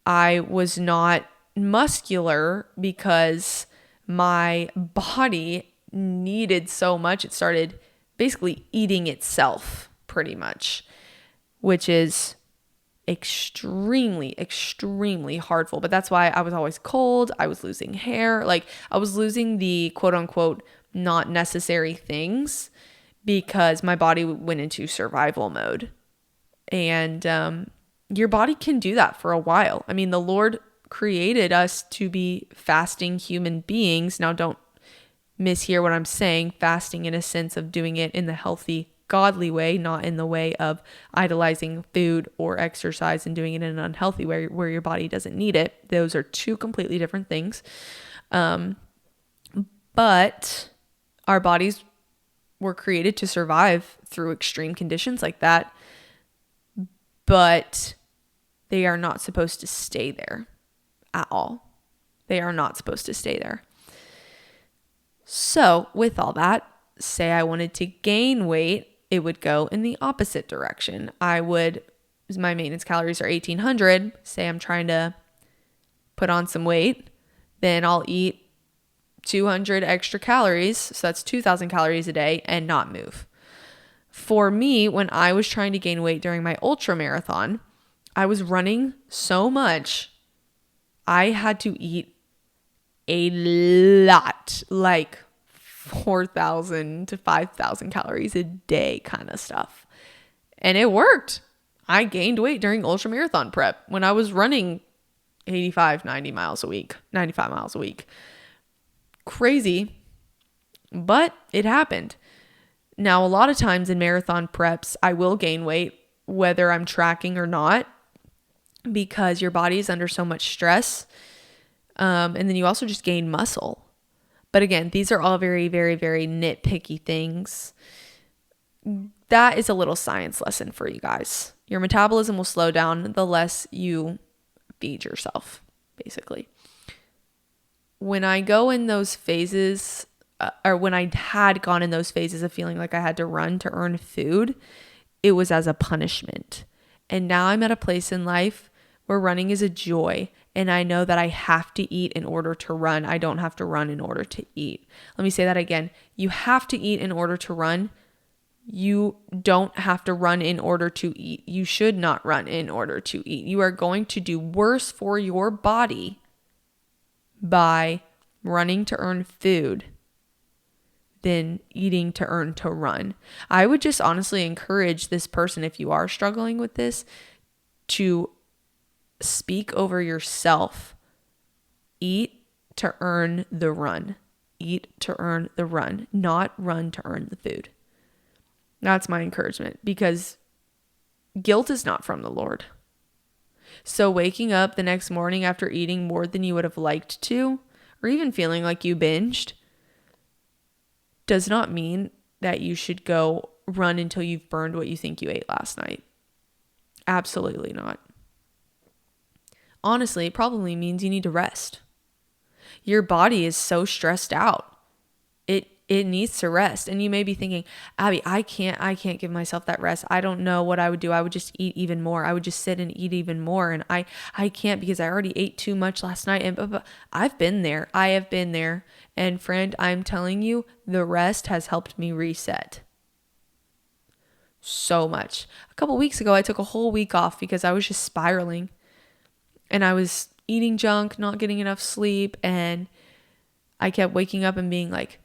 I was not muscular because my body needed so much. It started basically eating itself pretty much, which is extremely, extremely hurtful. But that's why I was always cold. I was losing hair. Like I was losing the quote unquote not necessary things because my body went into survival mode. And your body can do that for a while. I mean, the Lord created us to be fasting human beings. Now don't mishear what I'm saying. Fasting in a sense of doing it in the healthy, godly way, not in the way of idolizing food or exercise and doing it in an unhealthy way where your body doesn't need it. Those are two completely different things. But our bodies were created to survive through extreme conditions like that, but they are not supposed to stay there at all. They are not supposed to stay there. So with all that, say I wanted to gain weight, it would go in the opposite direction. My maintenance calories are 1,800. Say I'm trying to put on some weight, then I'll eat 200 extra calories. So that's 2,000 calories a day and not move. For me, when I was trying to gain weight during my ultra marathon, I was running so much. I had to eat a lot, like 4,000 to 5,000 calories a day kind of stuff. And it worked. I gained weight during ultra marathon prep when I was running 85, 90 miles a week, 95 miles a week. Crazy, but it happened. Now, a lot of times in marathon preps, I will gain weight, whether I'm tracking or not, because your body is under so much stress. And then you also just gain muscle. But again, these are all very, very, very nitpicky things. That is a little science lesson for you guys. Your metabolism will slow down the less you feed yourself, basically. When I go in those phases, or when I had gone in those phases of feeling like I had to run to earn food, it was as a punishment. And now I'm at a place in life where running is a joy. And I know that I have to eat in order to run. I don't have to run in order to eat. Let me say that again. You have to eat in order to run. You don't have to run in order to eat. You should not run in order to eat. You are going to do worse for your body by running to earn food than eating to earn to run. I would just honestly encourage this person, if you are struggling with this, to speak over yourself. Eat to earn the run. Eat to earn the run, not run to earn the food. That's my encouragement, because guilt is not from the Lord. So waking up the next morning after eating more than you would have liked to, or even feeling like you binged, does not mean that you should go run until you've burned what you think you ate last night. Absolutely not. Honestly, it probably means you need to rest. Your body is so stressed out. It needs to rest. And you may be thinking, Abby, I can't give myself that rest. I don't know what I would do. I would just eat even more. I would just sit and eat even more. And I can't, because I already ate too much last night. And I've been there. I have been there. And friend, I'm telling you, the rest has helped me reset so much. A couple weeks ago, I took a whole week off because I was just spiraling. And I was eating junk, not getting enough sleep. And I kept waking up and being like,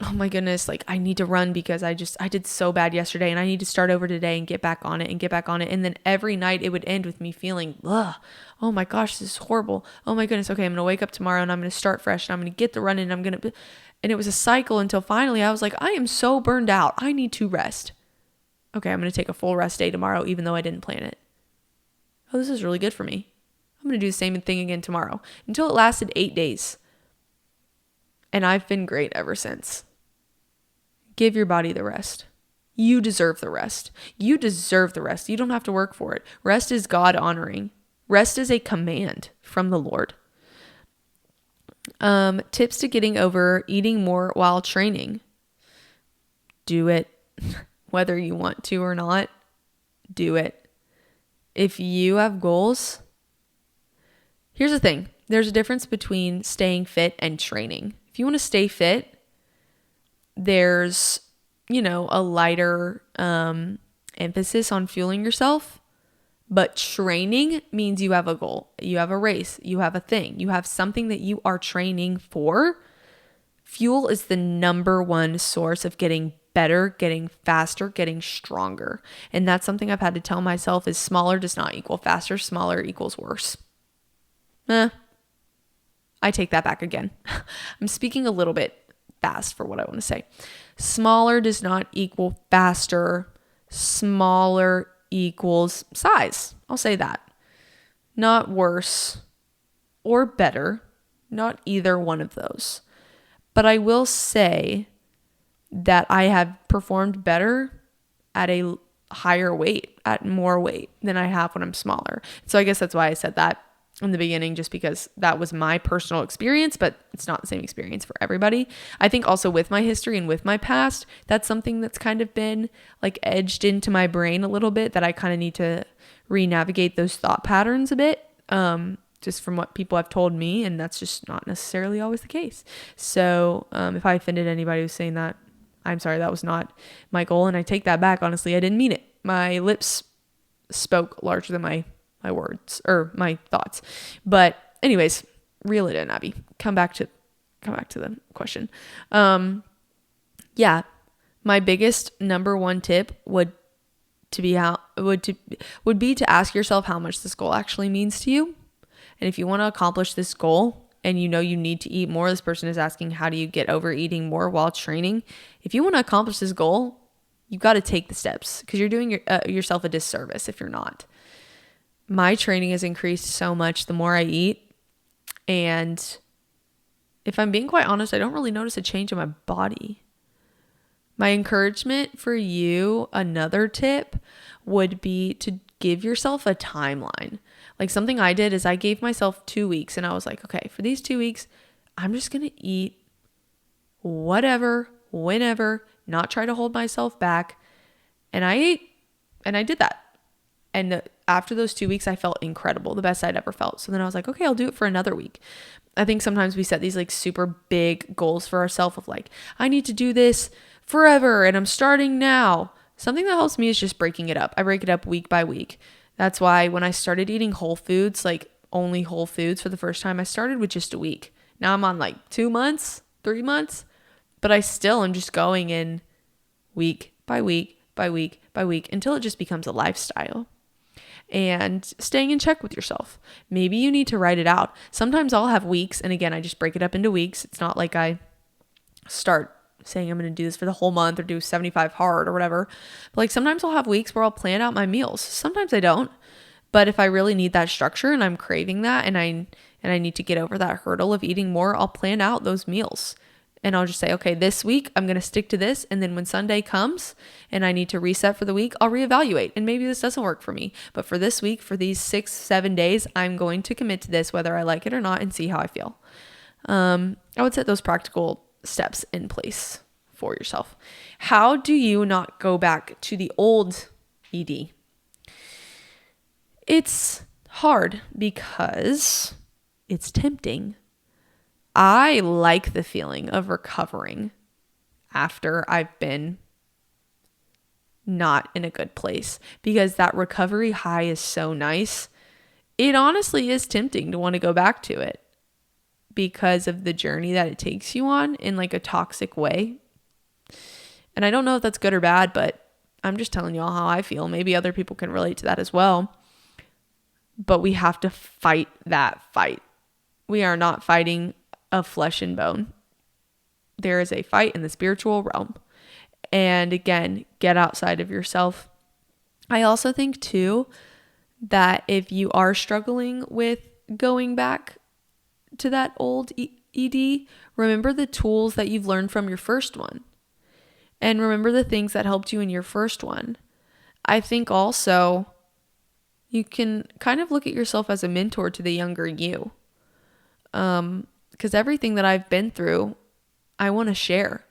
oh my goodness, like I need to run because I did so bad yesterday and I need to start over today and get back on it. And then every night it would end with me feeling, ugh, oh my gosh, this is horrible. Oh my goodness. Okay, I'm going to wake up tomorrow and I'm going to start fresh and I'm going to get the run and and it was a cycle until finally I was like, I am so burned out. I need to rest. Okay, I'm going to take a full rest day tomorrow, even though I didn't plan it. Oh, this is really good for me. I'm going to do the same thing again tomorrow, until it lasted 8 days. And I've been great ever since. Give your body the rest. You deserve the rest. You deserve the rest. You don't have to work for it. Rest is God honoring. Rest is a command from the Lord. Tips to getting over eating more while training. Do it. Whether you want to or not, do it. If you have goals, here's the thing. There's a difference between staying fit and training. If you want to stay fit, there's, a lighter emphasis on fueling yourself. But training means you have a goal. You have a race. You have a thing. You have something that you are training for. Fuel is the number one source of getting better, getting faster, getting stronger. And that's something I've had to tell myself is smaller does not equal faster. Smaller equals worse. I take that back again. I'm speaking a little bit fast for what I want to say. Smaller does not equal faster. Smaller equals size. I'll say that. Not worse or better. Not either one of those. But I will say that I have performed better at a higher weight, at more weight than I have when I'm smaller. So I guess that's why I said that in the beginning, just because that was my personal experience, but it's not the same experience for everybody. I think also with my history and with my past, that's something that's kind of been like edged into my brain a little bit, that I kind of need to re-navigate those thought patterns a bit, just from what people have told me, and that's just not necessarily always the case. So if I offended anybody who's saying that, I'm sorry, that was not my goal, and I take that back. Honestly, I didn't mean it. My lips spoke larger than my words or my thoughts. But anyways, reel it in, Abby. Come back to the question. Yeah, my biggest number one tip would be to ask yourself how much this goal actually means to you. And if you want to accomplish this goal and you know you need to eat more, this person is asking, how do you get over eating more while training? If you want to accomplish this goal, you've got to take the steps, because you're doing yourself a disservice if you're not. My training has increased so much the more I eat. And if I'm being quite honest, I don't really notice a change in my body. My encouragement for you, another tip, would be to give yourself a timeline. Like, something I did is I gave myself 2 weeks, and I was like, okay, for these 2 weeks, I'm just going to eat whatever, whenever, not try to hold myself back. And I ate, and I did that. And after those 2 weeks, I felt incredible, the best I'd ever felt. So then I was like, okay, I'll do it for another week. I think sometimes we set these like super big goals for ourselves of like, I need to do this forever and I'm starting now. Something that helps me is just breaking it up. I break it up week by week. That's why when I started eating whole foods, like only whole foods for the first time, I started with just a week. Now I'm on like 2 months, 3 months, but I still am just going in week by week by week by week until it just becomes a lifestyle. And staying in check with yourself. Maybe you need to write it out. Sometimes I'll have weeks, and again, I just break it up into weeks. It's not like I start saying I'm going to do this for the whole month or do 75 hard or whatever. But like, sometimes I'll have weeks where I'll plan out my meals. Sometimes I don't. But if I really need that structure and I'm craving that and I need to get over that hurdle of eating more, I'll plan out those meals. And I'll just say, okay, this week I'm going to stick to this. And then when Sunday comes and I need to reset for the week, I'll reevaluate. And maybe this doesn't work for me. But for this week, for these 6-7 days, I'm going to commit to this, whether I like it or not, and see how I feel. I would set those practical steps in place for yourself. How do you not go back to the old ED? It's hard because it's tempting. I like the feeling of recovering after I've been not in a good place, because that recovery high is so nice. It honestly is tempting to want to go back to it because of the journey that it takes you on in like a toxic way. And I don't know if that's good or bad, but I'm just telling y'all how I feel. Maybe other people can relate to that as well. But we have to fight that fight. We are not fighting of flesh and bone. There is a fight in the spiritual realm. And again, get outside of yourself. I also think too that if you are struggling with going back to that old ED, remember the tools that you've learned from your first one. And remember the things that helped you in your first one. I think also you can kind of look at yourself as a mentor to the younger you. Because everything that I've been through, I want to share.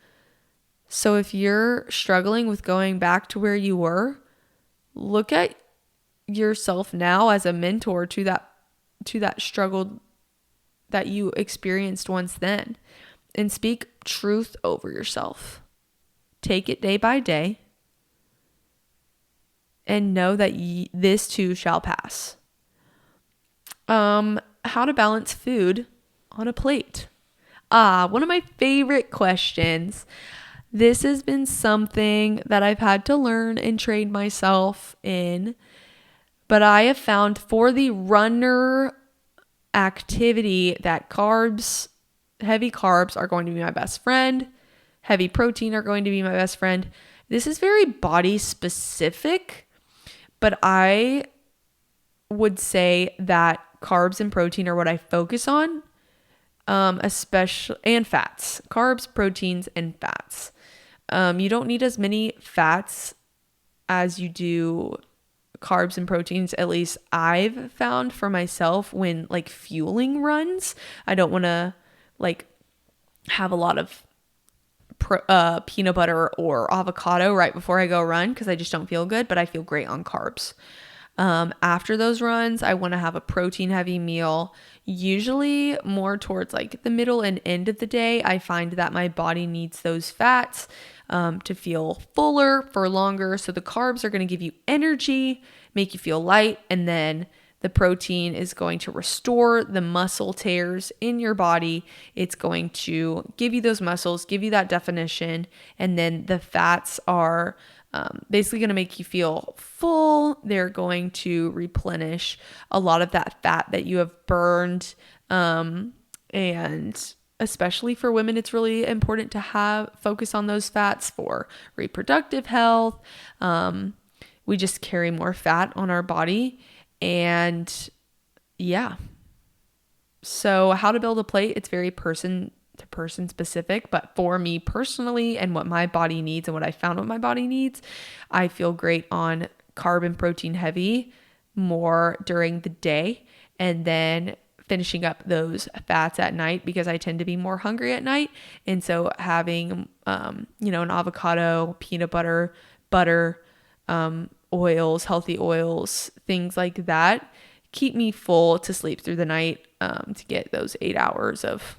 So if you're struggling with going back to where you were, look at yourself now as a mentor to that struggle that you experienced once then, and speak truth over yourself. Take it day by day and know that this too shall pass. How to balance food on a plate. One of my favorite questions. This has been something that I've had to learn and train myself in, but I have found for the runner activity that heavy carbs are going to be my best friend. Heavy protein are going to be my best friend. This is very body specific, but I would say that carbs and protein are what I focus on. Especially, and fats, carbs, proteins, and fats. You don't need as many fats as you do carbs and proteins. At least I've found for myself when like fueling runs. I don't want to like have a lot of peanut butter or avocado right before I go run, because I just don't feel good, but I feel great on carbs. After those runs, I want to have a protein heavy meal, usually more towards like the middle and end of the day. I find that my body needs those fats to feel fuller for longer. So the carbs are going to give you energy, make you feel light, and then the protein is going to restore the muscle tears in your body. It's going to give you those muscles, give you that definition, and then the fats are basically going to make you feel full. They're going to replenish a lot of that fat that you have burned. And especially for women, it's really important to focus on those fats for reproductive health. We just carry more fat on our body. And yeah. So how to build a plate, it's very person to person specific, but for me personally and what my body needs and what I found what my body needs, I feel great on carb and protein heavy more during the day, and then finishing up those fats at night because I tend to be more hungry at night. And so having, an avocado, peanut butter, oils, healthy oils, things like that keep me full to sleep through the night, to get those 8 hours of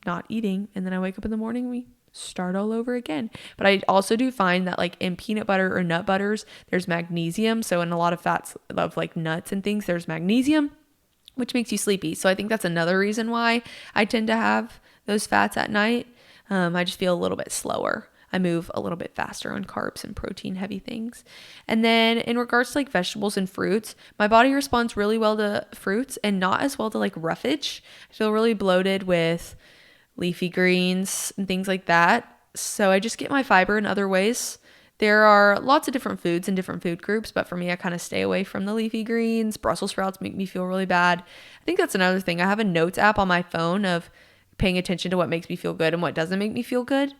not eating. And then I wake up in the morning, we start all over again. But I also do find that like in peanut butter or nut butters, there's magnesium. So in a lot of fats of like nuts and things, there's magnesium, which makes you sleepy. So I think that's another reason why I tend to have those fats at night. I just feel a little bit slower. I move a little bit faster on carbs and protein heavy things. And then in regards to like vegetables and fruits, my body responds really well to fruits and not as well to like roughage. I feel really bloated with leafy greens and things like that. So I just get my fiber in other ways. There are lots of different foods and different food groups, but for me, I kind of stay away from the leafy greens. Brussels sprouts make me feel really bad. I think that's another thing. I have a notes app on my phone of paying attention to what makes me feel good and what doesn't make me feel good.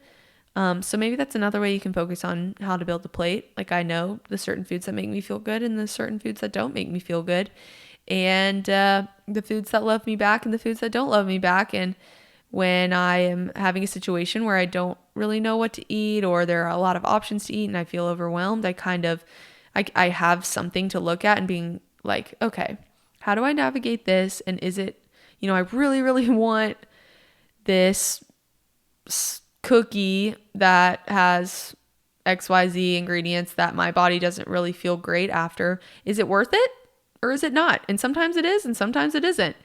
So maybe that's another way you can focus on how to build a plate. Like I know the certain foods that make me feel good and the certain foods that don't make me feel good, and the foods that love me back and the foods that don't love me back. And when I am having a situation where I don't really know what to eat, or there are a lot of options to eat and I feel overwhelmed, I have something to look at and being like, okay, how do I navigate this? And is it, I really, really want this cookie that has XYZ ingredients that my body doesn't really feel great after. Is it worth it or is it not? And sometimes it is and sometimes it isn't.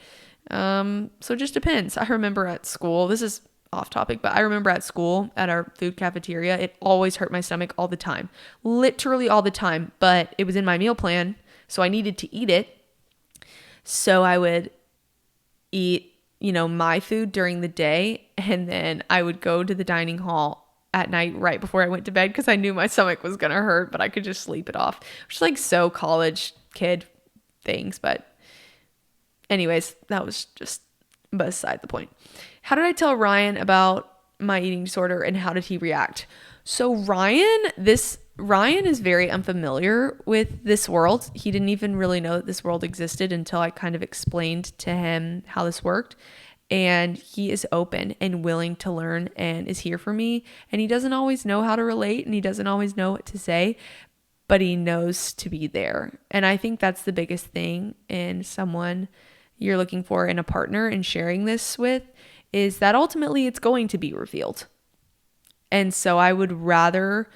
So it just depends. I remember at school, this is off topic, but I remember at school at our food cafeteria, it always hurt my stomach all the time, literally all the time, but it was in my meal plan. So I needed to eat it. So I would eat, my food during the day, and then I would go to the dining hall at night right before I went to bed because I knew my stomach was going to hurt, but I could just sleep it off. Which is like so college kid things, but anyways, that was just beside the point. How did I tell Ryan about my eating disorder and how did he react? So Ryan is very unfamiliar with this world. He didn't even really know that this world existed until I kind of explained to him how this worked. And he is open and willing to learn and is here for me. And he doesn't always know how to relate and he doesn't always know what to say, but he knows to be there. And I think that's the biggest thing in someone you're looking for in a partner and sharing this with, is that ultimately it's going to be revealed. And so I would rather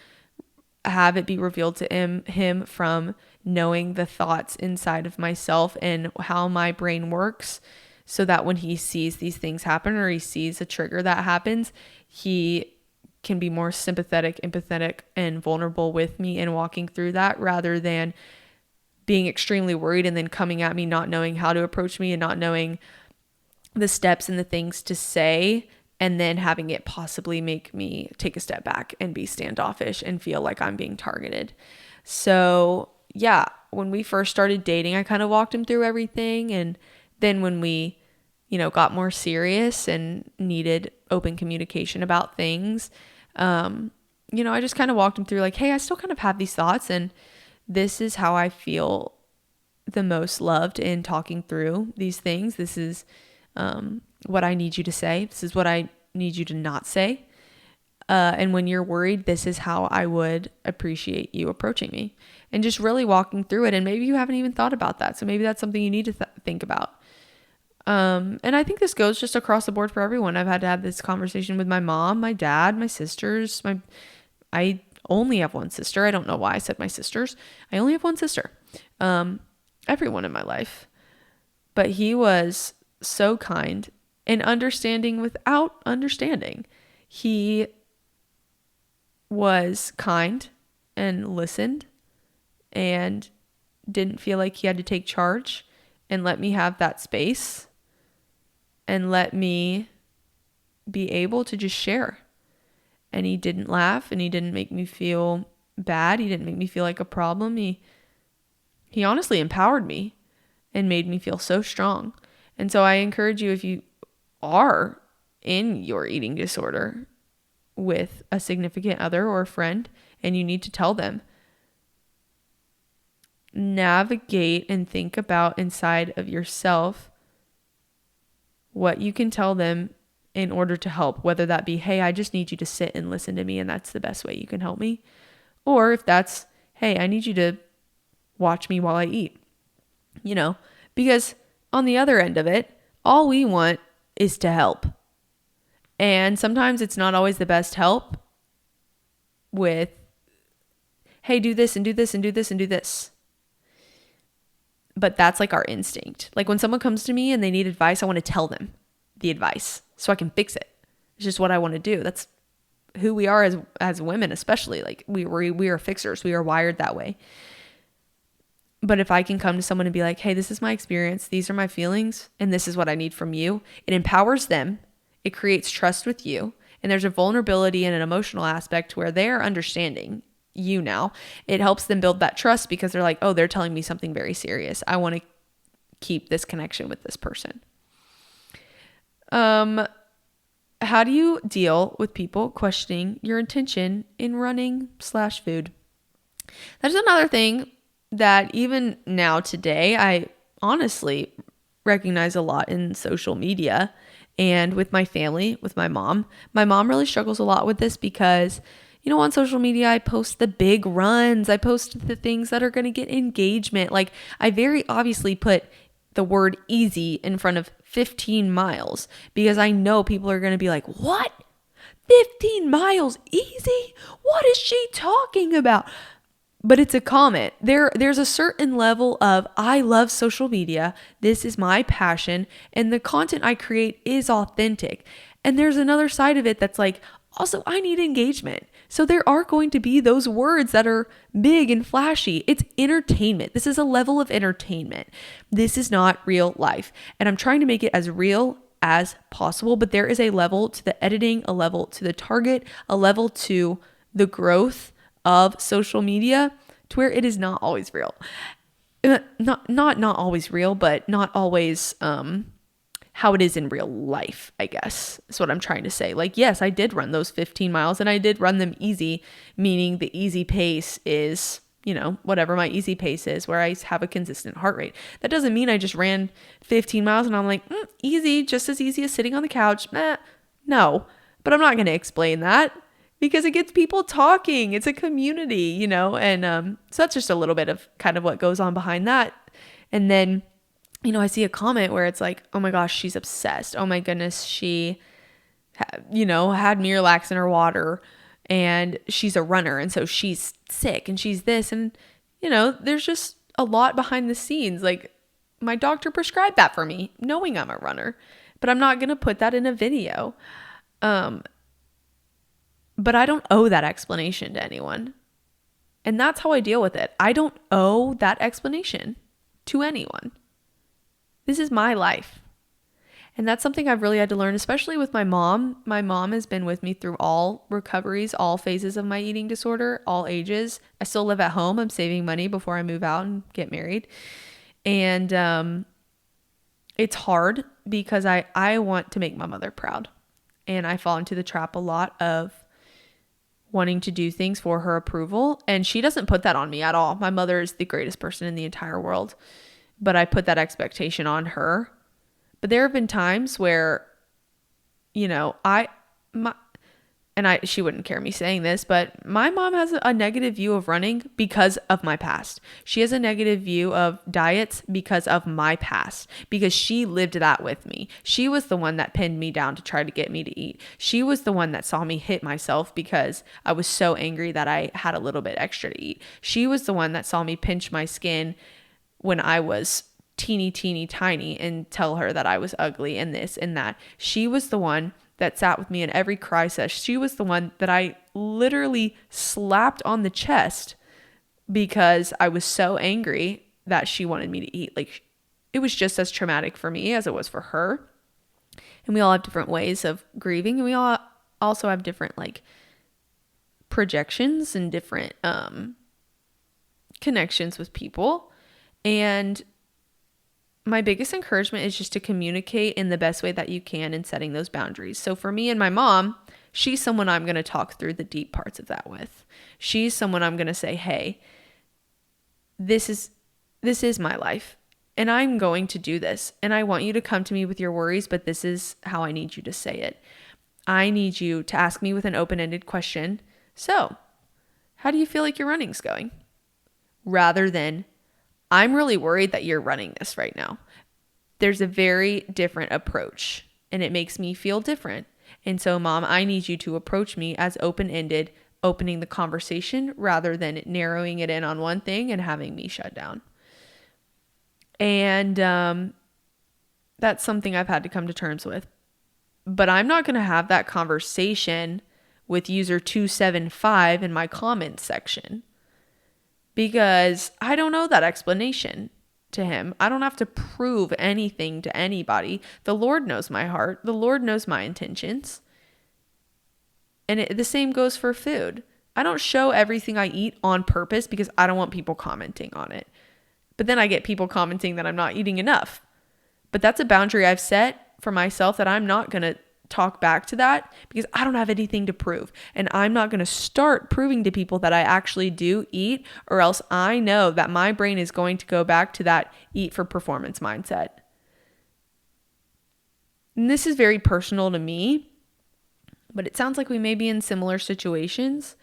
have it be revealed to him from knowing the thoughts inside of myself and how my brain works, so that when he sees these things happen or he sees a trigger that happens, he can be more sympathetic, empathetic, and vulnerable with me and walking through that, rather than being extremely worried and then coming at me not knowing how to approach me and not knowing the steps and the things to say, and then having it possibly make me take a step back and be standoffish and feel like I'm being targeted. So yeah, when we first started dating, I kind of walked him through everything. And then when we, got more serious and needed open communication about things, I just kind of walked him through like, hey, I still kind of have these thoughts, and this is how I feel the most loved in talking through these things. This is what I need you to say. This is what I need you to not say. And when you're worried, this is how I would appreciate you approaching me, and just really walking through it. And maybe you haven't even thought about that. So maybe that's something you need to think about. And I think this goes just across the board for everyone. I've had to have this conversation with my mom, my dad, my sisters. I only have one sister. I don't know why I said my sisters. I only have one sister. Everyone in my life. But he was so kind and understanding without understanding. He was kind and listened and didn't feel like he had to take charge and let me have that space and let me be able to just share. And he didn't laugh and he didn't make me feel bad. He didn't make me feel like a problem. He honestly empowered me and made me feel so strong. And so I encourage you, if you are in your eating disorder with a significant other or a friend and you need to tell them, navigate and think about inside of yourself what you can tell them in order to help, whether that be, hey, I just need you to sit and listen to me and that's the best way you can help me. Or if that's, hey, I need you to watch me while I eat, because on the other end of it, all we want is to help. And sometimes it's not always the best help with, hey, do this and do this and do this and do this. But that's like our instinct. Like when someone comes to me and they need advice, I want to tell them the advice so I can fix it. It's just what I want to do. That's who we are as women, especially. Like we are fixers. We are wired that way. But if I can come to someone and be like, hey, this is my experience, these are my feelings, and this is what I need from you, it empowers them. It creates trust with you. And there's a vulnerability and an emotional aspect where they're understanding you now. It helps them build that trust because they're like, oh, they're telling me something very serious. I want to keep this connection with this person. How do you deal with people questioning your intention in running/food? That's another thing that even now today, I honestly recognize a lot in social media and with my family, with my mom. My mom really struggles a lot with this because, on social media, I post the big runs. I post the things that are going to get engagement. Like I very obviously put the word easy in front of 15 miles because I know people are going to be like, what? 15 miles easy? What is she talking about? But it's a comment. There's a certain level of, I love social media. This is my passion. And the content I create is authentic. And there's another side of it that's like, also, I need engagement. So there are going to be those words that are big and flashy. It's entertainment. This is a level of entertainment. This is not real life. And I'm trying to make it as real as possible. But there is a level to the editing, a level to the target, a level to the growth of social media to where it is not always real. Not always real, but not always how it is in real life, I guess, is what I'm trying to say. Like, yes, I did run those 15 miles and I did run them easy, meaning the easy pace is, whatever my easy pace is, where I have a consistent heart rate. That doesn't mean I just ran 15 miles and I'm like, easy, just as easy as sitting on the couch. No, but I'm not going to explain that because it gets people talking. It's a community, and so that's just a little bit of kind of what goes on behind that. And then I see a comment where it's like, oh my gosh, she's obsessed. Oh my goodness, she, had Miralax in her water and she's a runner. And so she's sick and she's this. And, there's just a lot behind the scenes. Like my doctor prescribed that for me, knowing I'm a runner, but I'm not going to put that in a video. But I don't owe that explanation to anyone. And that's how I deal with it. I don't owe that explanation to anyone. This is my life. And that's something I've really had to learn, especially with my mom. My mom has been with me through all recoveries, all phases of my eating disorder, all ages. I still live at home. I'm saving money before I move out and get married. And it's hard because I want to make my mother proud. And I fall into the trap a lot of wanting to do things for her approval. And she doesn't put that on me at all. My mother is the greatest person in the entire world. But I put that expectation on her. But there have been times where, she wouldn't care me saying this, but my mom has a negative view of running because of my past. She has a negative view of diets because of my past, because she lived that with me. She was the one that pinned me down to try to get me to eat. She was the one that saw me hit myself because I was so angry that I had a little bit extra to eat. She was the one that saw me pinch my skin when I was teeny tiny and tell her that I was ugly and this and that. She was the one that sat with me in every crisis. She was the one that I literally slapped on the chest because I was so angry that she wanted me to eat. Like, it was just as traumatic for me as it was for her. And we all have different ways of grieving, and we all also have different like projections and different connections with people. And my biggest encouragement is just to communicate in the best way that you can in setting those boundaries. So for me and my mom, she's someone I'm going to talk through the deep parts of that with. She's someone I'm going to say, hey, this is my life, and I'm going to do this. And I want you to come to me with your worries, but this is how I need you to say it. I need you to ask me with an open-ended question. So, how do you feel like your running's going? Rather than, I'm really worried that you're running this right now. There's a very different approach, and it makes me feel different. And so, Mom, I need you to approach me as open-ended, opening the conversation rather than narrowing it in on one thing and having me shut down. And that's something I've had to come to terms with. But I'm not going to have that conversation with user 275 in my comments section, because I don't know that explanation to him. I don't have to prove anything to anybody. The Lord knows my heart. The Lord knows my intentions. And the same goes for food. I don't show everything I eat on purpose because I don't want people commenting on it. But then I get people commenting that I'm not eating enough. But that's a boundary I've set for myself, that I'm not going to talk back to that because I don't have anything to prove. And I'm not going to start proving to people that I actually do eat, or else I know that my brain is going to go back to that eat for performance mindset. And this is very personal to me, but it sounds like we may be in similar situations.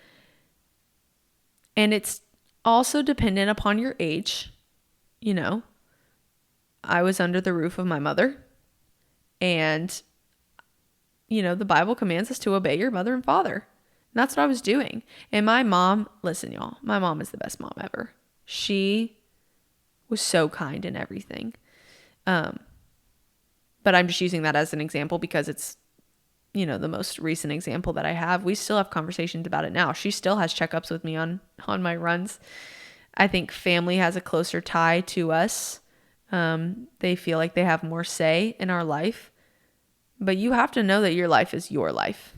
And it's also dependent upon your age. You know, I was under the roof of my mother, and, you know, the Bible commands us to obey your mother and father. And that's what I was doing. And my mom, listen, y'all, my mom is the best mom ever. She was so kind and everything. But I'm just using that as an example because it's, you know, the most recent example that I have. We still have conversations about it now. She still has checkups with me on my runs. I think family has a closer tie to us. They feel like they have more say in our life. But you have to know that your life is your life.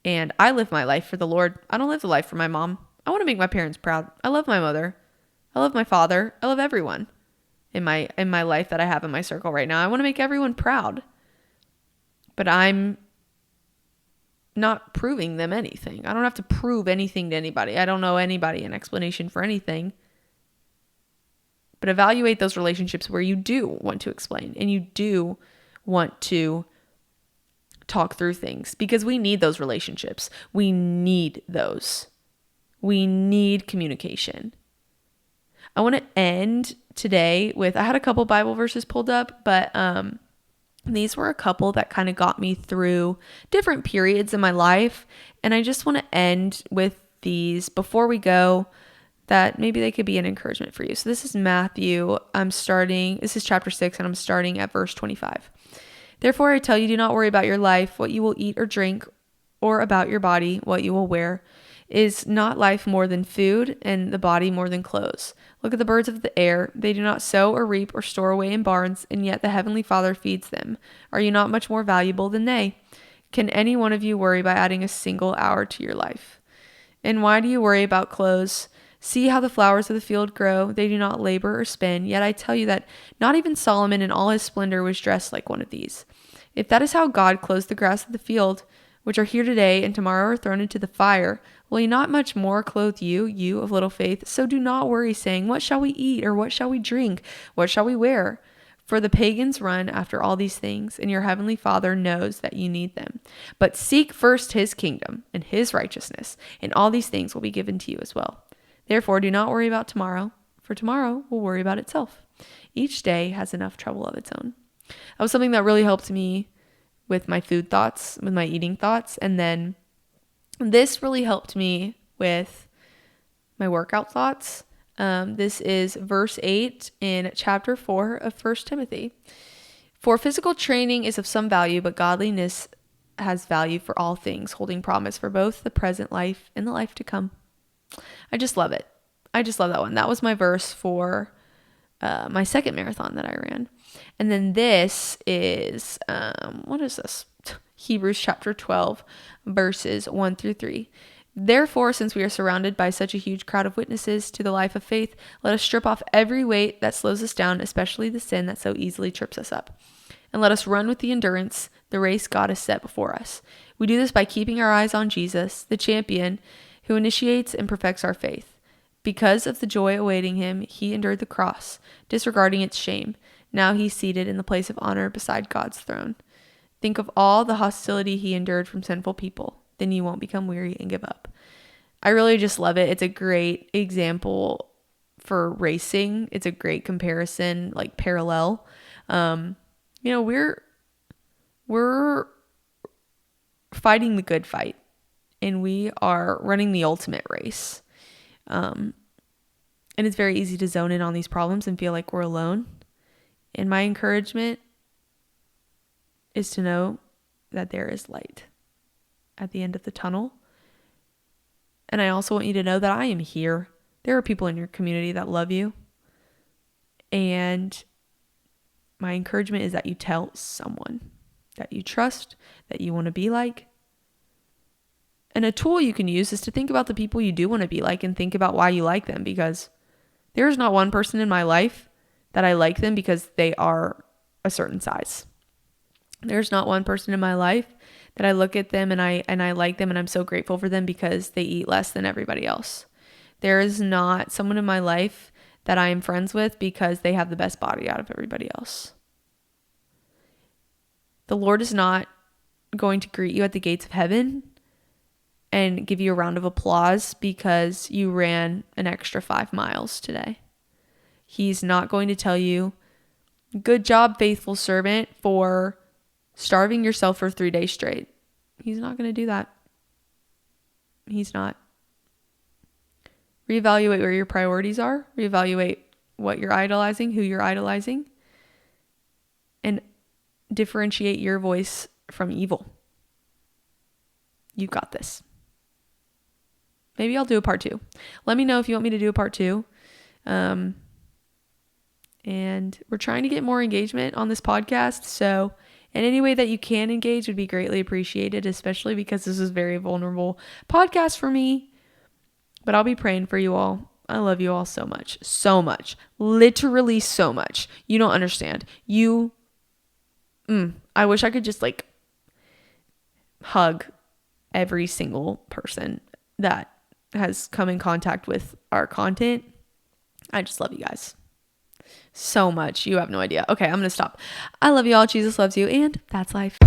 And I live my life for the Lord. I don't live the life for my mom. I want to make my parents proud. I love my mother. I love my father. I love everyone in my life that I have in my circle right now. I want to make everyone proud. But I'm not proving them anything. I don't have to prove anything to anybody. I don't know anybody an explanation for anything. But evaluate those relationships where you do want to explain and you do want to talk through things, because we need those relationships. We need those. We need communication. I want to end today with, I had a couple Bible verses pulled up, but these were a couple that kind of got me through different periods in my life. And I just want to end with these before we go, that maybe they could be an encouragement for you. So this is Matthew. This is chapter 6, and I'm starting at verse 25. Therefore, I tell you, do not worry about your life, what you will eat or drink, or about your body, what you will wear. Is not life more than food, and the body more than clothes? Look at the birds of the air. They do not sow or reap or store away in barns, and yet the heavenly Father feeds them. Are you not much more valuable than they? Can any one of you worry by adding a single hour to your life? And why do you worry about clothes? See how the flowers of the field grow. They do not labor or spin. Yet I tell you that not even Solomon in all his splendor was dressed like one of these. If that is how God clothes the grass of the field, which are here today and tomorrow are thrown into the fire, will he not much more clothe you, you of little faith? So do not worry, saying, what shall we eat, or what shall we drink? What shall we wear? For the pagans run after all these things, and your heavenly Father knows that you need them. But seek first his kingdom and his righteousness, and all these things will be given to you as well. Therefore, do not worry about tomorrow, for tomorrow will worry about itself. Each day has enough trouble of its own. That was something that really helped me with my food thoughts, with my eating thoughts. And then this really helped me with my workout thoughts. This is verse 8 in chapter 4 of 1 Timothy. For physical training is of some value, but godliness has value for all things, holding promise for both the present life and the life to come. I just love it. I just love that one. That was my verse for my second marathon that I ran. And then this is, what is this? Hebrews chapter 12, verses 1-3. Therefore, since we are surrounded by such a huge crowd of witnesses to the life of faith, let us strip off every weight that slows us down, especially the sin that so easily trips us up. And let us run with the endurance the race God has set before us. We do this by keeping our eyes on Jesus, the champion, who initiates and perfects our faith. Because of the joy awaiting him, he endured the cross, disregarding its shame. Now he's seated in the place of honor beside God's throne. Think of all the hostility he endured from sinful people. Then you won't become weary and give up. I really just love it. It's a great example for racing. It's a great comparison, like parallel. We're fighting the good fight, and we are running the ultimate race. And it's very easy to zone in on these problems and feel like we're alone. And my encouragement is to know that there is light at the end of the tunnel. And I also want you to know that I am here. There are people in your community that love you. And my encouragement is that you tell someone that you trust, that you want to be like. And a tool you can use is to think about the people you do want to be like and think about why you like them, because there is not one person in my life that I like them because they are a certain size. There's not one person in my life that I look at them and I like them and I'm so grateful for them because they eat less than everybody else. There is not someone in my life that I am friends with because they have the best body out of everybody else. The Lord is not going to greet you at the gates of heaven and give you a round of applause because you ran an extra 5 miles today. He's not going to tell you, good job, faithful servant, for starving yourself for 3 days straight. He's not going to do that. He's not. Reevaluate where your priorities are. Reevaluate what you're idolizing, who you're idolizing, and differentiate your voice from evil. You've got this. Maybe I'll do a part 2. Let me know if you want me to do a part 2. And we're trying to get more engagement on this podcast. So in any way that you can engage would be greatly appreciated, especially because this is a very vulnerable podcast for me. But I'll be praying for you all. I love you all so much. So much. Literally so much. You don't understand. I wish I could just hug every single person that has come in contact with our content. I just love you guys so much. You have no idea. Okay, I'm going to stop. I love you all. Jesus loves you. And that's life.